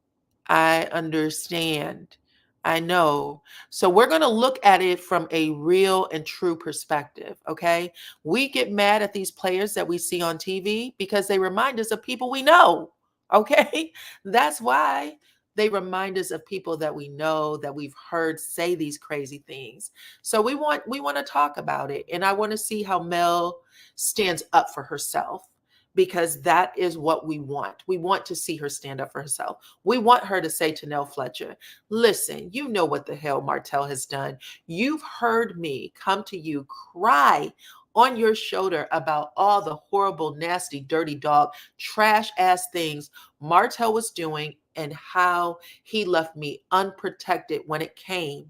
I understand. I know. So we're going to look at it from a real and true perspective, okay? We get mad at these players that we see on TV because they remind us of people we know, okay? That's why they remind us of people that we know, that we've heard say these crazy things. So we want to talk about it, and I want to see how Mel stands up for herself, because that is what we want. We want to see her stand up for herself. We want her to say to Nell Fletcher, listen, you know what the hell Martell has done. You've heard me come to you, cry on your shoulder about all the horrible, nasty, dirty dog, trash ass things Martell was doing and how he left me unprotected when it came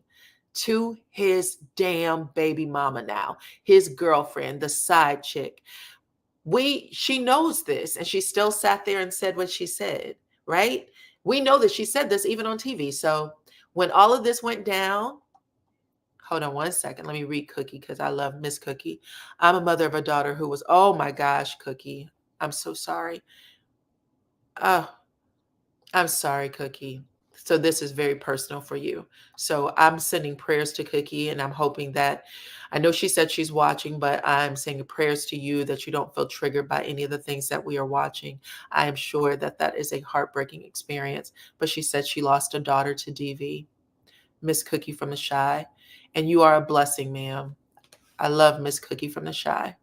to his damn baby mama now, his girlfriend, the side chick. She knows this, and she still sat there and said what she said, right? We know that she said this even on TV. So when all of this went down, hold on one second. Let me read Cookie because I love Miss Cookie. I'm a mother of a daughter who was, oh my gosh, Cookie. I'm so sorry. Oh, I'm sorry, Cookie. So this is very personal for you. So I'm sending prayers to Cookie, and I'm hoping that, I know she said she's watching, but I'm saying prayers to you that you don't feel triggered by any of the things that we are watching. I am sure that that is a heartbreaking experience, but she said she lost a daughter to DV, Miss Cookie from the Shy, and you are a blessing, ma'am. I love Miss Cookie from the Shy.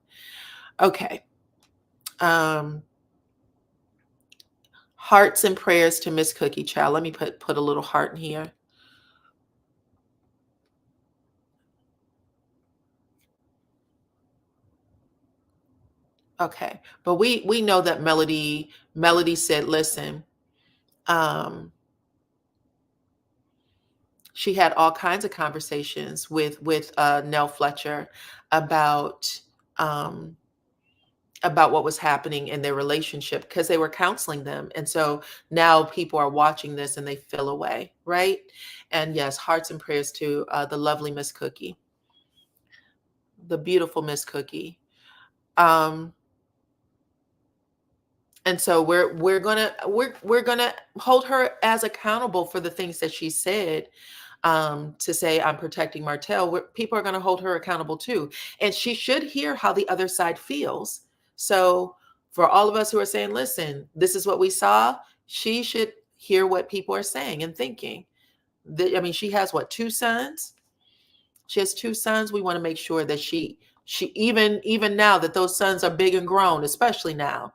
Okay. Hearts and prayers to Miss Cookie, child. Let me put a little heart in here. Okay. But we know that Melody said, listen, she had all kinds of conversations with Nell Fletcher about what was happening in their relationship, because they were counseling them. And so now people are watching this and they feel away, right? And yes, hearts and prayers to the lovely Miss Cookie, the beautiful Miss Cookie. And so we're gonna hold her as accountable for the things that she said. To say I'm protecting Martell, people are going to hold her accountable too, and she should hear how the other side feels. So for all of us who are saying, listen, this is what we saw, she should hear what people are saying and thinking. I mean, she has what, 2 sons? She has 2 sons. We want to make sure that she even now that those sons are big and grown, especially now,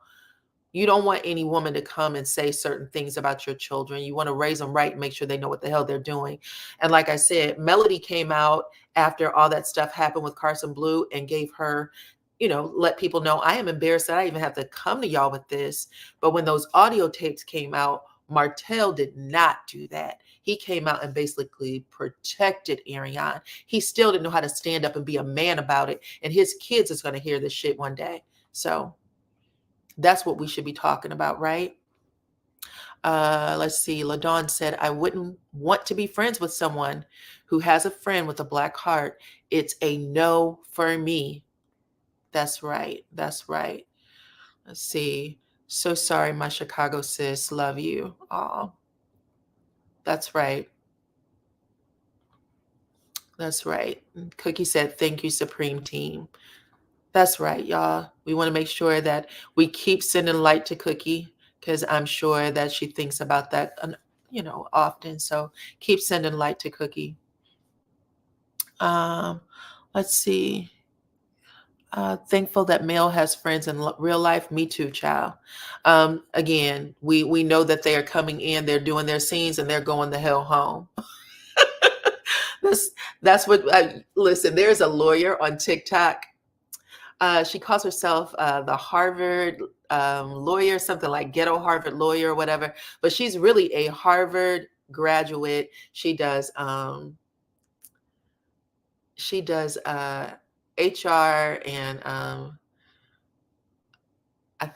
you don't want any woman to come and say certain things about your children. You want to raise them right and make sure they know what the hell they're doing. And like I said, Melody came out after all that stuff happened with Carson Blue and gave her, let people know, I am embarrassed that I even have to come to y'all with this. But when those audio tapes came out, Martell did not do that. He came out and basically protected Ariane. He still didn't know how to stand up and be a man about it. And his kids is going to hear this shit one day. So that's what we should be talking about, right? Let's see. LaDawn said, I wouldn't want to be friends with someone who has a friend with a black heart. It's a no for me. That's right. That's right. Let's see. So sorry, my Chicago sis. Love you. Oh, that's right. That's right. Cookie said, thank you, Supreme Team. That's right, y'all. We want to make sure that we keep sending light to Cookie, because I'm sure that she thinks about that, often. So keep sending light to Cookie. Let's see. Thankful that Mel has friends in real life. Me too, child. Again, we know that they are coming in, they're doing their scenes, and they're going the hell home. That's what. Listen, there's a lawyer on TikTok. She calls herself the Harvard lawyer, something like ghetto Harvard lawyer or whatever. But she's really a Harvard graduate. She does She does HR and I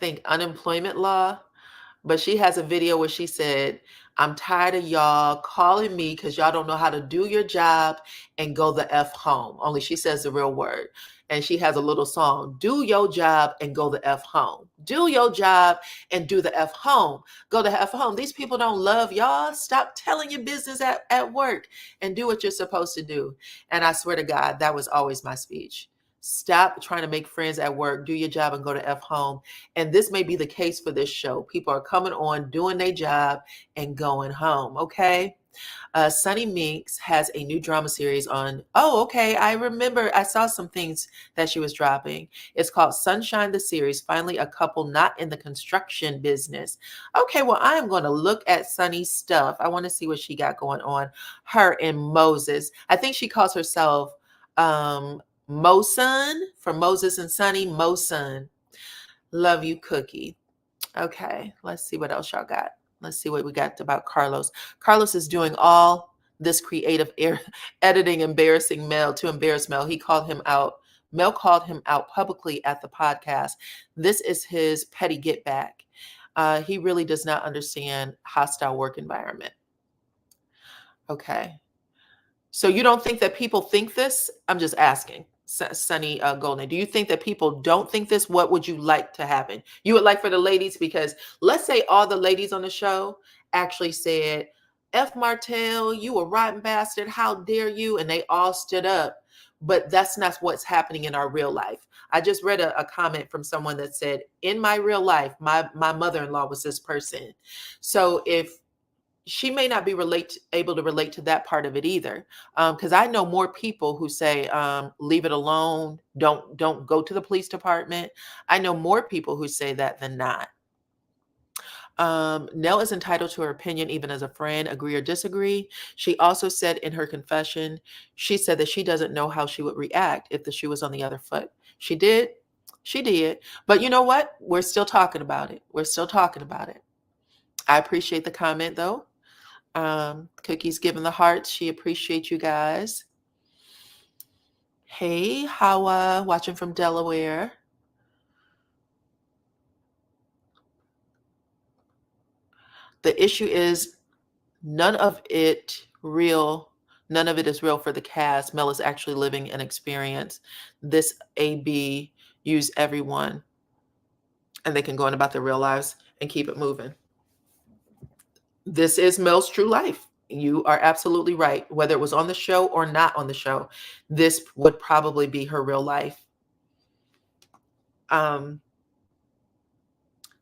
think unemployment law. But she has a video where she said, I'm tired of y'all calling me because y'all don't know how to do your job and go the F home. Only she says the real word. And she has a little song, do your job and go the F home. Do your job and do the F home. Go the F home. These people don't love y'all. Stop telling your business at work and do what you're supposed to do. And I swear to God, that was always my speech. Stop trying to make friends at work. Do your job and go to F home. And this may be the case for this show. People are coming on, doing their job, and going home. Okay. Sunny Meeks has a new drama series on. Oh, okay. I remember I saw some things that she was dropping. It's called Sunshine the Series. Finally, a couple not in the construction business. Okay. Well, I am going to look at Sunny's stuff. I want to see what she got going on. Her and Moses. I think she calls herself Mosun from Moses and Sunny. Mosun. Love you, Cookie. Okay, let's see what else y'all got. Let's see what we got about Carlos. Carlos is doing all this creative editing, embarrassing Mel to embarrass Mel. He called him out. Mel called him out publicly at the podcast. This is his petty get back. He really does not understand hostile work environment. Okay. So you don't think that people think this? I'm just asking. Sunny Golden, do you think that people don't think this? What would you like to happen? You would like for the ladies, because let's say all the ladies on the show actually said, F Martell, you a rotten bastard. How dare you? And they all stood up. But that's not what's happening in our real life. I just read a comment from someone that said, in my real life, my mother-in-law was this person. So if she may not be able to relate to that part of it either, because I know more people who say leave it alone, don't go to the police department. I know more people who say that than not. Nell is entitled to her opinion even as a friend, agree or disagree. She also said in her confession, she said that she doesn't know how she would react if the shoe was on the other foot. She did, but you know what, we're still talking about it. I appreciate the comment though. Cookie's giving the hearts. She appreciates you guys. Hey, Hawa, watching from Delaware. The issue is none of it is real for the cast. Mel is actually living an experience. This AB use everyone, and they can go on about their real lives and keep it moving. This is Mel's true life. You are absolutely right. Whether it was on the show or not on the show, this would probably be her real life. I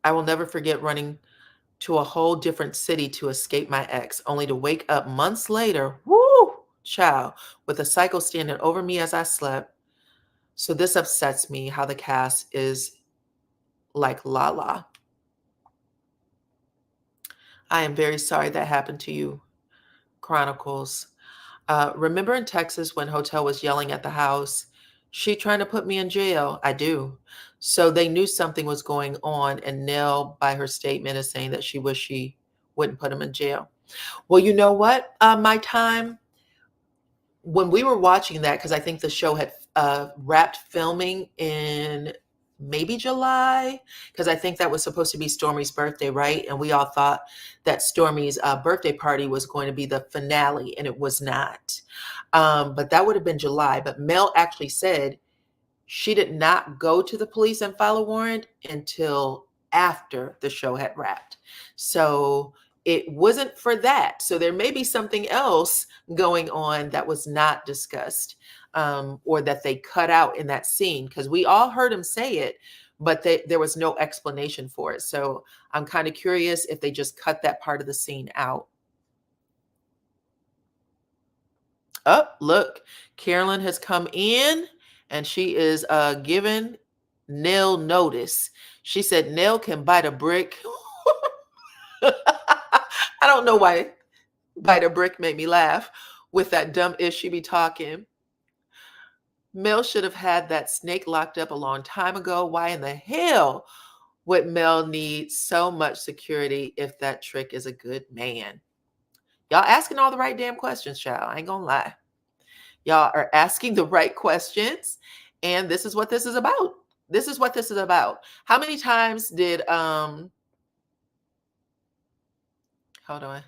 will never forget running to a whole different city to escape my ex, only to wake up months later, woo, child, with a psycho standing over me as I slept. So this upsets me how the cast is like Lala. I am very sorry that happened to you, Chronicles. Remember in Texas when Hotel was yelling at the house, she trying to put me in jail? I do. So they knew something was going on, and Nell, by her statement, is saying that she wished she wouldn't put him in jail. Well, you know what? My time when we were watching that, because I think the show had wrapped filming in maybe July, because I think that was supposed to be Stormy's birthday, right? And we all thought that Stormy's birthday party was going to be the finale, and it was not. But that would have been July. But Mel actually said she did not go to the police and file a warrant until after the show had wrapped. So it wasn't for that. So there may be something else going on that was not discussed, or that they cut out in that scene, because we all heard him say it, but there was no explanation for it. So I'm kind of curious if they just cut that part of the scene out. Oh, look, Carolyn has come in and she is giving Nell notice. She said Nell can bite a brick. I don't know why bite a brick made me laugh with that dumb ish she be talking. Mel should have had that snake locked up a long time ago. Why in the hell would Mel need so much security if that trick is a good man? Y'all asking all the right damn questions, child. I ain't gonna lie. Y'all are asking the right questions, and this is what this is about. This is what this is about. How many times did hold on.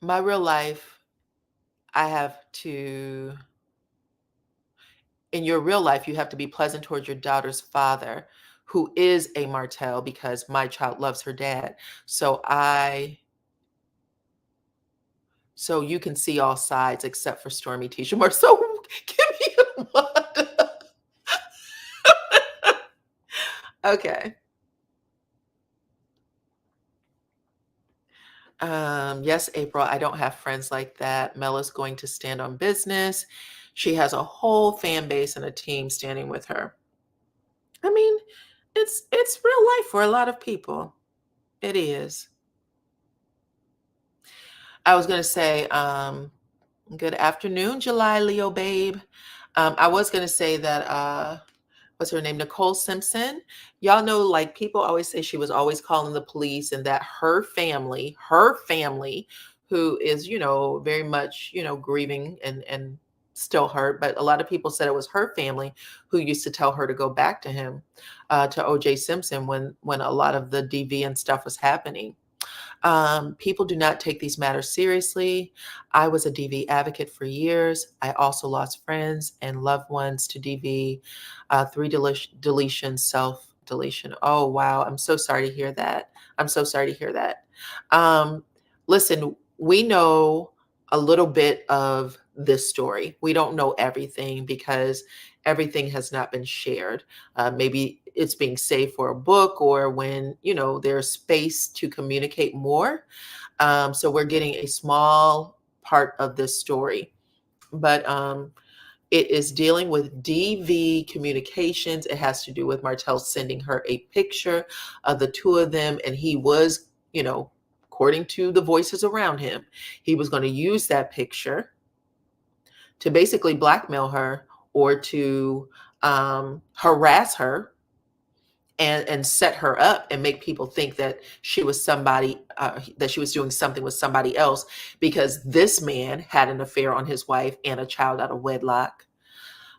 My real life, I have to in your real life, you have to be pleasant towards your daughter's father, who is a Martell, because my child loves her dad. So so you can see all sides except for Stormy T. Shamar. So give me a one. Okay. Yes, April, I don't have friends like that. Mel is going to stand on business. She has a whole fan base and a team standing with her. I mean, it's real life for a lot of people. It is. I was gonna say, good afternoon, July Leo babe. I was gonna say that what's her name? Nicole Simpson. Y'all know, like, people always say she was always calling the police, and that her family, who is, very much, grieving and still hurt, but a lot of people said it was her family who used to tell her to go back to him, to OJ Simpson, when a lot of the DV and stuff was happening. People do not take these matters seriously. I was a DV advocate for years. I also lost friends and loved ones to DV, three deletions, self deletion. Oh, wow. I'm so sorry to hear that. I'm so sorry to hear that. Um, Listen, we know a little bit of this story. We don't know everything because everything has not been shared. Maybe it's being saved for a book, or when there's space to communicate more. So we're getting a small part of this story, but it is dealing with DV communications. It has to do with Martell sending her a picture of the two of them, and he was, according to the voices around him, he was going to use that picture to basically blackmail her, or to harass her, and set her up and make people think that she was somebody, that she was doing something with somebody else, because this man had an affair on his wife and a child out of wedlock.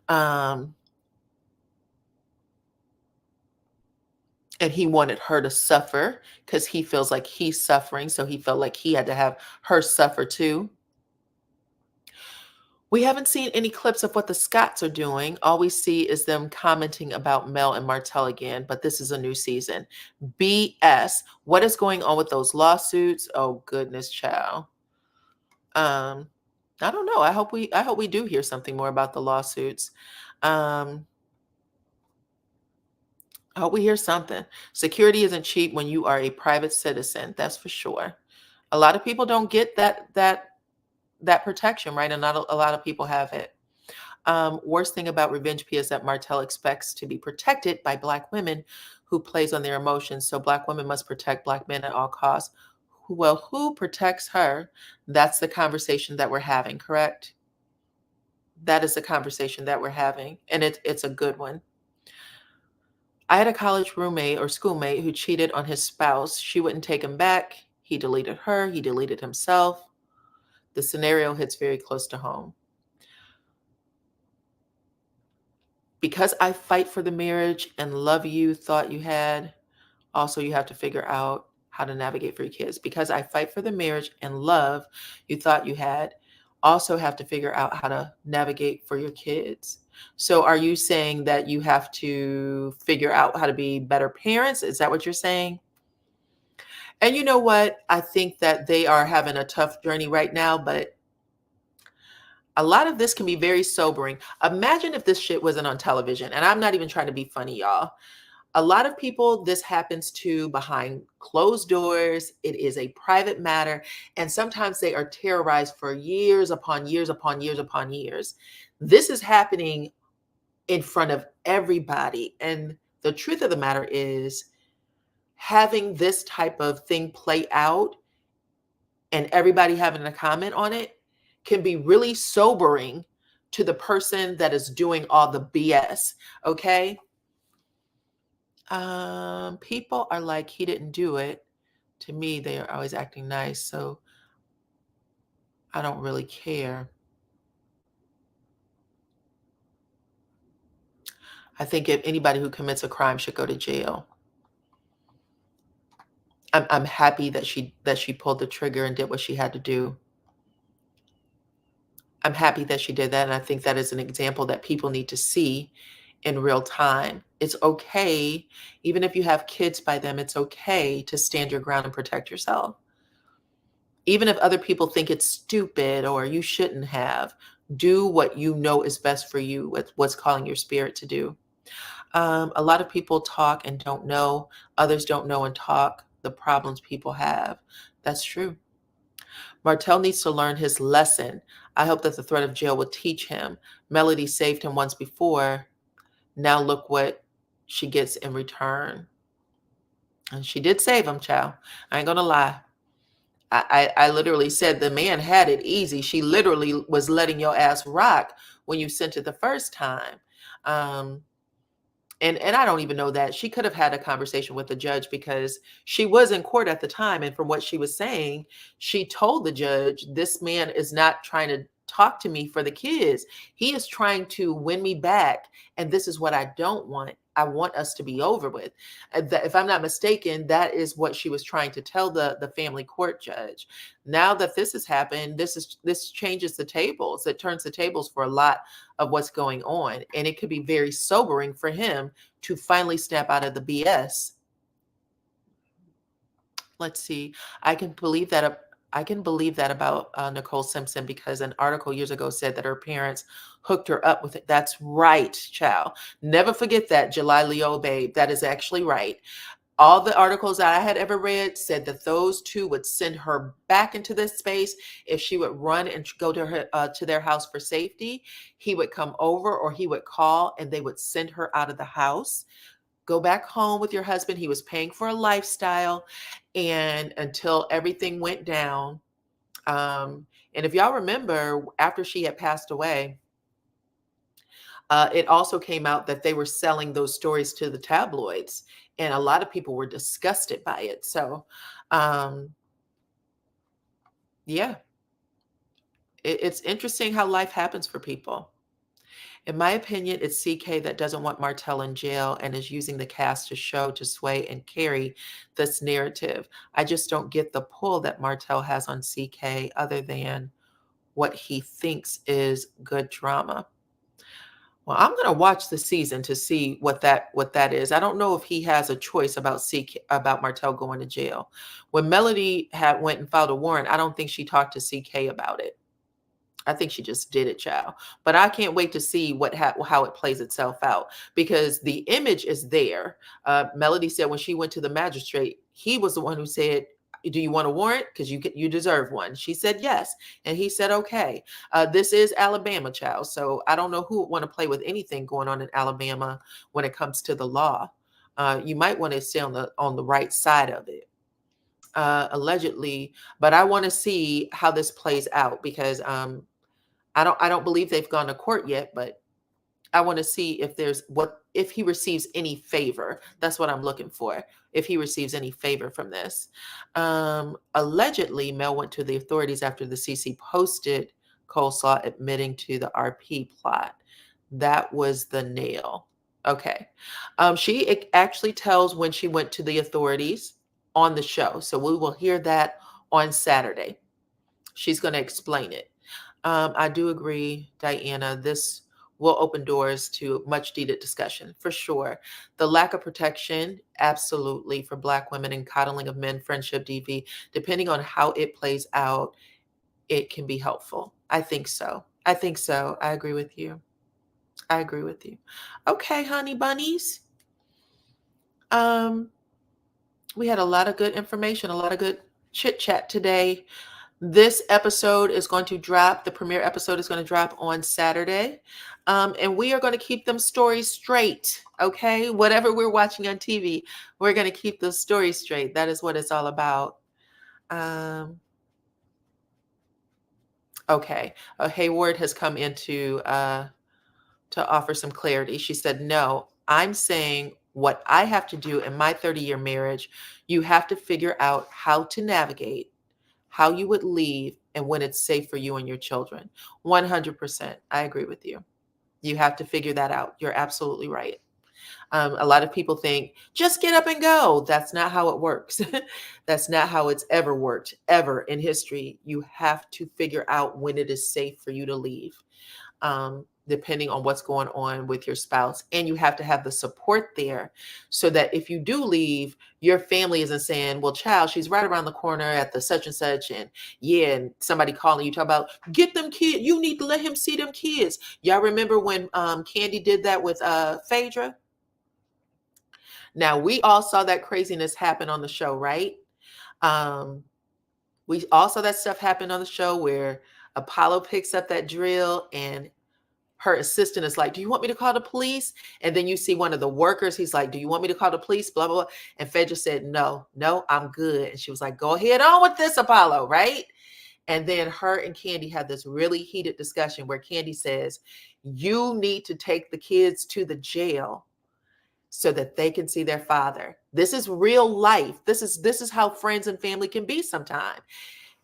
Um, and he wanted her to suffer because he feels like he's suffering. So he felt like he had to have her suffer too. We haven't seen any clips of what the Scotts are doing. All we see is them commenting about Mel and Martell again, but this is a new season. BS. What is going on with those lawsuits? Oh goodness, child. Um, I don't know. I hope we do hear something more about the lawsuits. Um, I hope we hear something. Security isn't cheap when you are a private citizen, that's for sure. A lot of people don't get that protection, right? And not a lot of people have it. Worst thing about Revenge P is that Martell expects to be protected by Black women, who plays on their emotions. So Black women must protect Black men at all costs. Well, who protects her? That's the conversation that we're having, correct? That is the conversation that we're having, and it's a good one. I had a college roommate or schoolmate who cheated on his spouse. She wouldn't take him back. He deleted her. He deleted himself. The scenario hits very close to home. Because I fight for the marriage and love you thought you had, also you have to figure out how to navigate for your kids. Because I fight for the marriage and love you thought you had, also have to figure out how to navigate for your kids. So are you saying that you have to figure out how to be better parents? Is that what you're saying? And you know what? I think that they are having a tough journey right now, but a lot of this can be very sobering. Imagine if this shit wasn't on television. And I'm not even trying to be funny, y'all. A lot of people, this happens to behind closed doors. It is a private matter. And sometimes they are terrorized for years upon years upon years upon years. This is happening in front of everybody. And the truth of the matter is, having this type of thing play out and everybody having a comment on it can be really sobering to the person that is doing all the BS. Okay. People are like, he didn't do it. To me, they are always acting nice, so I don't really care. I think if anybody who commits a crime should go to jail. I'm happy that she pulled the trigger and did what she had to do. I'm happy that she did that, and I think that is an example that people need to see in real time. It's okay, even if you have kids by them, it's okay to stand your ground and protect yourself. Even if other people think it's stupid or you shouldn't have, do what you know is best for you, what's calling your spirit to do. A lot of people talk and don't know. Others don't know and talk. The problems people have. That's true. Martell needs to learn his lesson. I hope that the threat of jail will teach him. Melody saved him once before. Now look what she gets in return. And she did save him, child. I ain't gonna lie. I literally said the man had it easy. She literally was letting your ass rock when you sent it the first time. Um, and I don't even know that she could have had a conversation with the judge because she was in court at the time, and from what she was saying, she told the judge, this man is not trying to talk to me for the kids. He is trying to win me back, and this is what I don't want. I want us to be over with. If I'm not mistaken, that is what she was trying to tell the family court judge. Now that this has happened, this changes the tables. It turns the tables for a lot of what's going on, and it could be very sobering for him to finally snap out of the BS. Let's see. I can believe that. I can believe that about Nicole Simpson because an article years ago said that her parents hooked her up with it. That's right, child. Never forget that, July Leo, babe. That is actually right. All the articles that I had ever read said that those two would send her back into this space if she would run and go to her to their house for safety. He would come over or he would call and they would send her out of the house. Go back home with your husband. He was paying for a lifestyle, and until everything went down. And if y'all remember, after she had passed away, it also came out that they were selling those stories to the tabloids, and a lot of people were disgusted by it. So, um, yeah, it's interesting how life happens for people. In my opinion, it's CK that doesn't want Martell in jail and is using the cast to show, to sway, and carry this narrative. I just don't get the pull that Martell has on CK other than what he thinks is good drama. Well, I'm going to watch the season to see what that is. I don't know if he has a choice about Martell going to jail. When Melody had went and filed a warrant, I don't think she talked to CK about it. I think she just did it, child. But I can't wait to see how it plays itself out because the image is there. Melody said when she went to the magistrate, he was the one who said, "Do you want a warrant? Because you deserve one." She said yes, and he said okay. This is Alabama, child, so I don't know who would want to play with anything going on in Alabama when it comes to the law. You might want to stay on the right side of it. Allegedly, but I want to see how this plays out because I don't believe they've gone to court yet, but I want to see if he receives any favor. That's what I'm looking for. If he receives any favor from this. Allegedly, Mel went to the authorities after the CC posted coleslaw admitting to the RP plot. That was the nail. Okay. She actually tells when she went to the authorities on the show. So we will hear that on Saturday. She's going to explain it. I do agree, Diana. This will open doors to much needed discussion for sure. The lack of protection, absolutely, for Black women and coddling of men, friendship, DV, depending on how it plays out, it can be helpful. I think so. I think so. I agree with you. I agree with you. Okay, honey bunnies. Um, we had a lot of good information, a lot of good chit chat today. This episode is going to drop, the premiere episode is going to drop on Saturday. And we are going to keep them stories straight. Okay. Whatever we're watching on TV, we're going to keep those stories straight. That is what it's all about. Okay. Hayward has come in to offer some clarity. She said, no, I'm saying what I have to do in my 30-year marriage, you have to figure out how to navigate, how you would leave, and when it's safe for you and your children. 100%. I agree with you. You have to figure that out. You're absolutely right. A lot of people think, just get up and go. That's not how it works. That's not how it's ever worked, ever in history. You have to figure out when it is safe for you to leave, depending on what's going on with your spouse. And you have to have the support there so that if you do leave, your family isn't saying, well, child, she's right around the corner at the such and such. And yeah, and somebody calling you, talk about, get them kids. You need to let him see them kids. Y'all remember when Candy did that with Phaedra? Now, we all saw that craziness happen on the show, right? Um, we all saw that stuff happen on the show where Apollo picks up that drill and her assistant is like, do you want me to call the police? And then you see one of the workers, he's like, do you want me to call the police? Blah, blah, blah. And Phaedra said, no, I'm good. And she was like, go ahead on with this, Apollo, right? And then her and Candy had this really heated discussion where Candy says, you need to take the kids to the jail so that they can see their father. This is real life. This is how friends and family can be sometimes.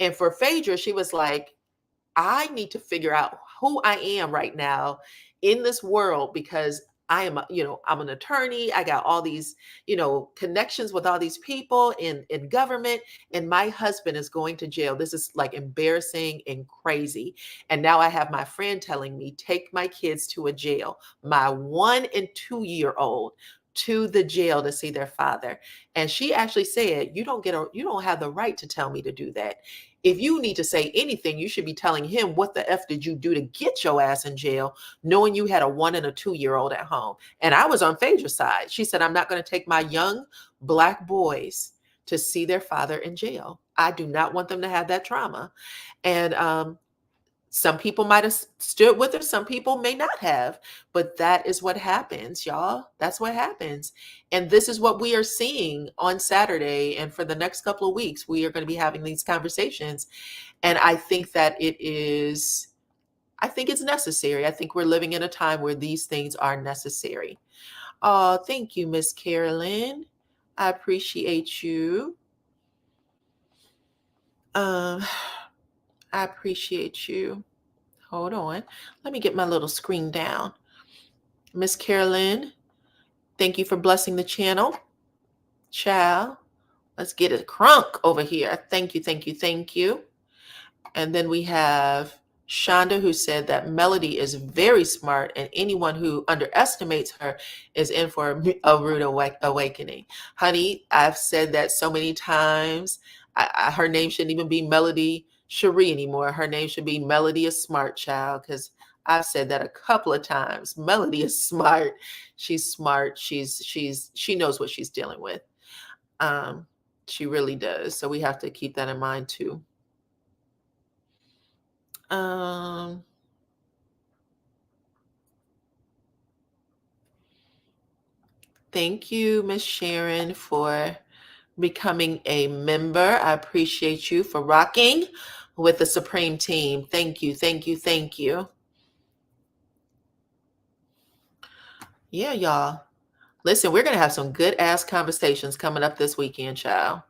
And for Phaedra, she was like, I need to figure out who I am right now in this world because I am, I'm an attorney. I got all these, connections with all these people in government, and my husband is going to jail. This is like embarrassing and crazy. And now I have my friend telling me, take my kids to a jail, my 1 and 2 year old to the jail to see their father. And she actually said, you don't have the right to tell me to do that. If you need to say anything, you should be telling him, what the F did you do to get your ass in jail, knowing you had a 1 and a 2 year old at home? And I was on Phaedra's side. She said, I'm not going to take my young Black boys to see their father in jail. I do not want them to have that trauma. And some people might have stood with her. Some people may not have, but that is what happens, y'all. That's what happens. And this is what we are seeing on Saturday. And for the next couple of weeks, we are going to be having these conversations. And I think that it's necessary. I think we're living in a time where these things are necessary. Oh, thank you, Miss Carolyn. I appreciate you. I appreciate you. Hold on. Let me get my little screen down. Miss Carolyn, thank you for blessing the channel. Child, let's get it crunk over here. Thank you, thank you, thank you. And then we have Shonda, who said that Melody is very smart, and anyone who underestimates her is in for a rude awakening. Honey, I've said that so many times. Her name shouldn't even be Melody Cherie anymore. Her name should be Melody a Smart Child, because I've said that a couple of times. Melody is smart. She's smart. She knows what she's dealing with. She really does. So we have to keep that in mind too. Thank you, Miss Sharon, for becoming a member. I appreciate you for rocking with the Supreme Team. Thank you, thank you, thank you. Yeah, y'all. Listen, we're going to have some good ass conversations coming up this weekend, child.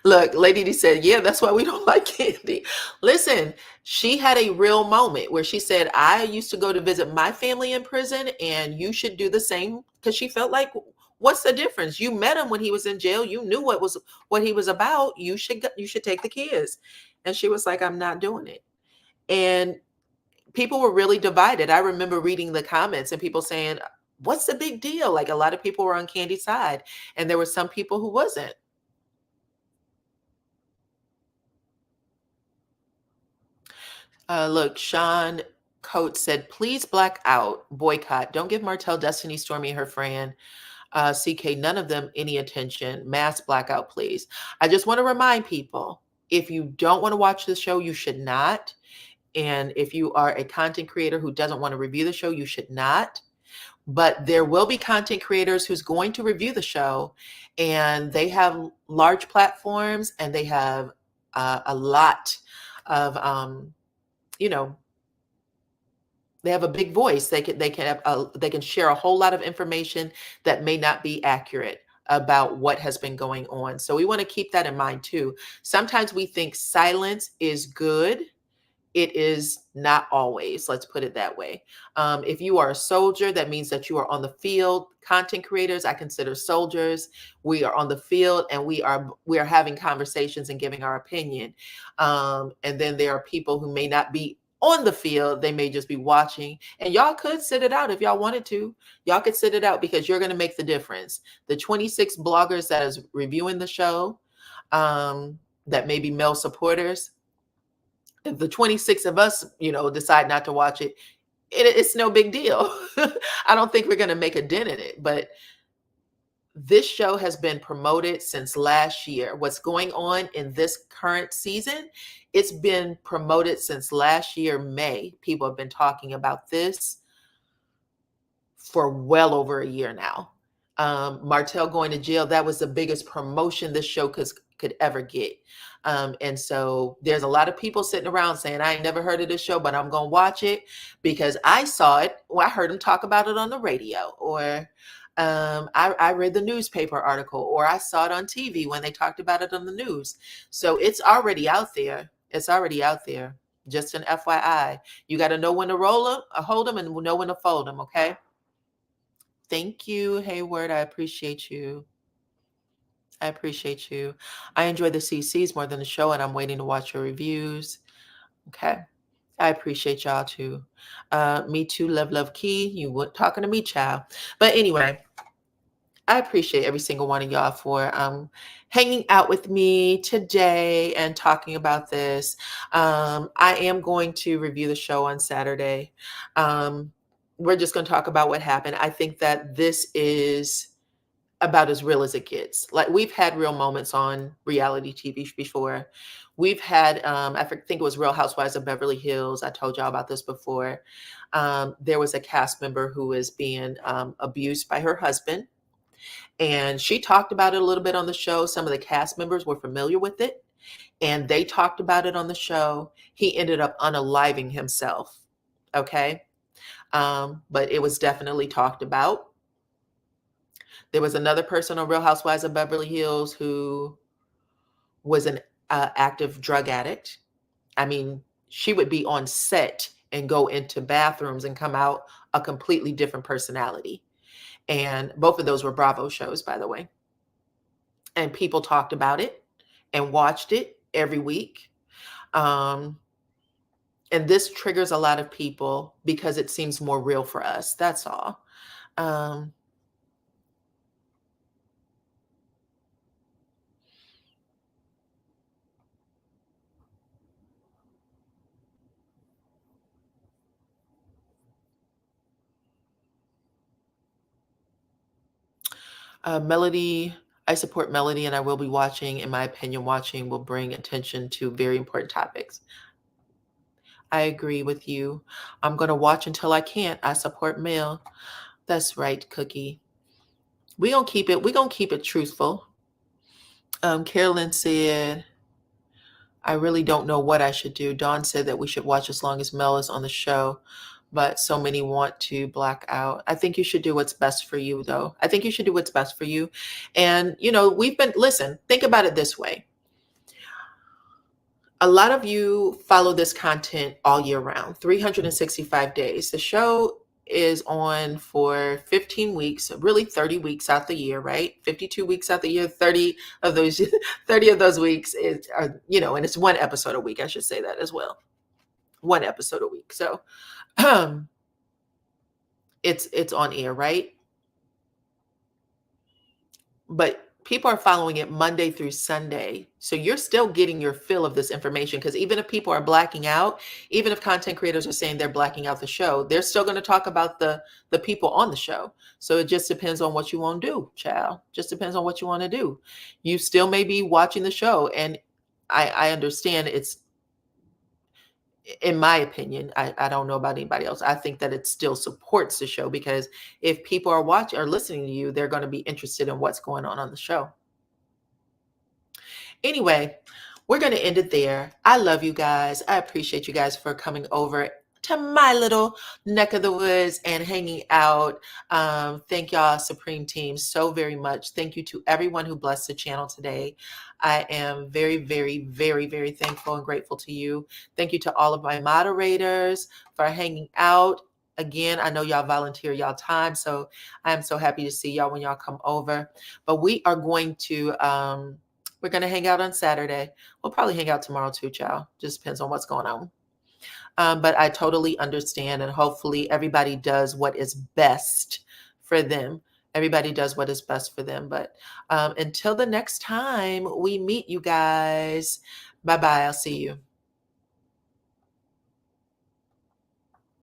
Look, Lady D said, yeah, that's why we don't like Candy. Listen, she had a real moment where she said, I used to go to visit my family in prison, and you should do the same, because she felt like, what's the difference? You met him when he was in jail. You knew what he was about. You should take the kids. And she was like, I'm not doing it. And people were really divided. I remember reading the comments and people saying, what's the big deal? Like, a lot of people were on Candy's side, and there were some people who wasn't. Look, Sean Coates said, please black out, boycott. Don't give Martell, Destiny, Stormy, her friend, CK, none of them any attention. Mass blackout, please. I just want to remind people, if you don't want to watch the show, you should not. And if you are a content creator who doesn't want to review the show, you should not. But there will be content creators who's going to review the show, and they have large platforms, and they have a lot of, They have a big voice. They can share a whole lot of information that may not be accurate about what has been going on. So we want to keep that in mind too. Sometimes we think silence is good. It is not always, let's put it that way. If you are a soldier, that means that you are on the field. Content creators, I consider soldiers. We are on the field and we are having conversations and giving our opinion. And then there are people who may not be on the field. They may just be watching, and y'all could sit it out if y'all wanted to. Y'all could sit it out because you're going to make the difference. The 26 bloggers that is reviewing the show, that may be male supporters, if the 26 of us, decide not to watch it, it's no big deal. I don't think we're going to make a dent in it, but this show has been promoted since last year. What's going on in this current season, it's been promoted since last year, May. People have been talking about this for well over a year now. Martell going to jail, that was the biggest promotion this show could ever get. And so there's a lot of people sitting around saying, I ain't never heard of this show, but I'm going to watch it because I saw it. Well, I heard them talk about it on the radio, or I read the newspaper article, or I saw it on TV when they talked about it on the news. So it's already out there. It's already out there. Just an FYI. You got to know when to hold them and know when to fold them. Okay. Thank you, Hayward. I appreciate you. I appreciate you. I enjoy the CCs more than the show, and I'm waiting to watch your reviews. Okay. I appreciate y'all too. Me too, love key. You were talking to me, child. But anyway, I appreciate every single one of y'all for hanging out with me today and talking about this. I am going to review the show on Saturday. We're just going to talk about what happened. I think that this is about as real as it gets. Like, we've had real moments on reality TV before. We've had, I think it was Real Housewives of Beverly Hills. I told y'all about this before. There was a cast member who was being abused by her husband. And she talked about it a little bit on the show. Some of the cast members were familiar with it, and they talked about it on the show. He ended up unaliving himself. Okay. But it was definitely talked about. There was another person on Real Housewives of Beverly Hills who was an active drug addict. I mean, she would be on set and go into bathrooms and come out a completely different personality. And both of those were Bravo shows, by the way. And people talked about it and watched it every week. And this triggers a lot of people because it seems more real for us. That's all. Melody, I support Melody, and I will be watching. In my opinion, watching will bring attention to very important topics. I agree with you. I'm going to watch until I can't. I support Mel. That's right, Cookie. We're going to keep it truthful. Carolyn said, I really don't know what I should do. Dawn said that we should watch as long as Mel is on the show, but so many want to black out. I think you should do what's best for you, though. I think you should do what's best for you. And, listen, think about it this way. A lot of you follow this content all year round, 365 days. The show is on for 15 weeks, really 30 weeks out the year, right? 52 weeks out the year, 30 of those weeks and it's one episode a week. I should say that as well. One episode a week. So it's on air, right? But people are following it Monday through Sunday. So you're still getting your fill of this information, because even if people are blacking out, even if content creators are saying they're blacking out the show, they're still going to talk about the people on the show. So it just depends on what you want to do, child. Just depends on what you want to do. You still may be watching the show. And I understand it's, in my opinion, I don't know about anybody else. I think that it still supports the show, because if people are watching or listening to you, they're going to be interested in what's going on the show. Anyway, we're going to end it there. I love you guys. I appreciate you guys for coming over to my little neck of the woods and hanging out. Thank y'all, Supreme Team, so very much. Thank you to everyone who blessed the channel today. I am very, very, very, very thankful and grateful to you. Thank you to all of my moderators for hanging out. Again, I know y'all volunteer y'all time, so I am so happy to see y'all when y'all come over. But we are going to we're going to hang out on Saturday. We'll probably hang out tomorrow too, y'all. Just depends on what's going on. But I totally understand, and hopefully everybody does what is best for them. Everybody does what is best for them. But until the next time we meet, you guys, bye-bye. I'll see you.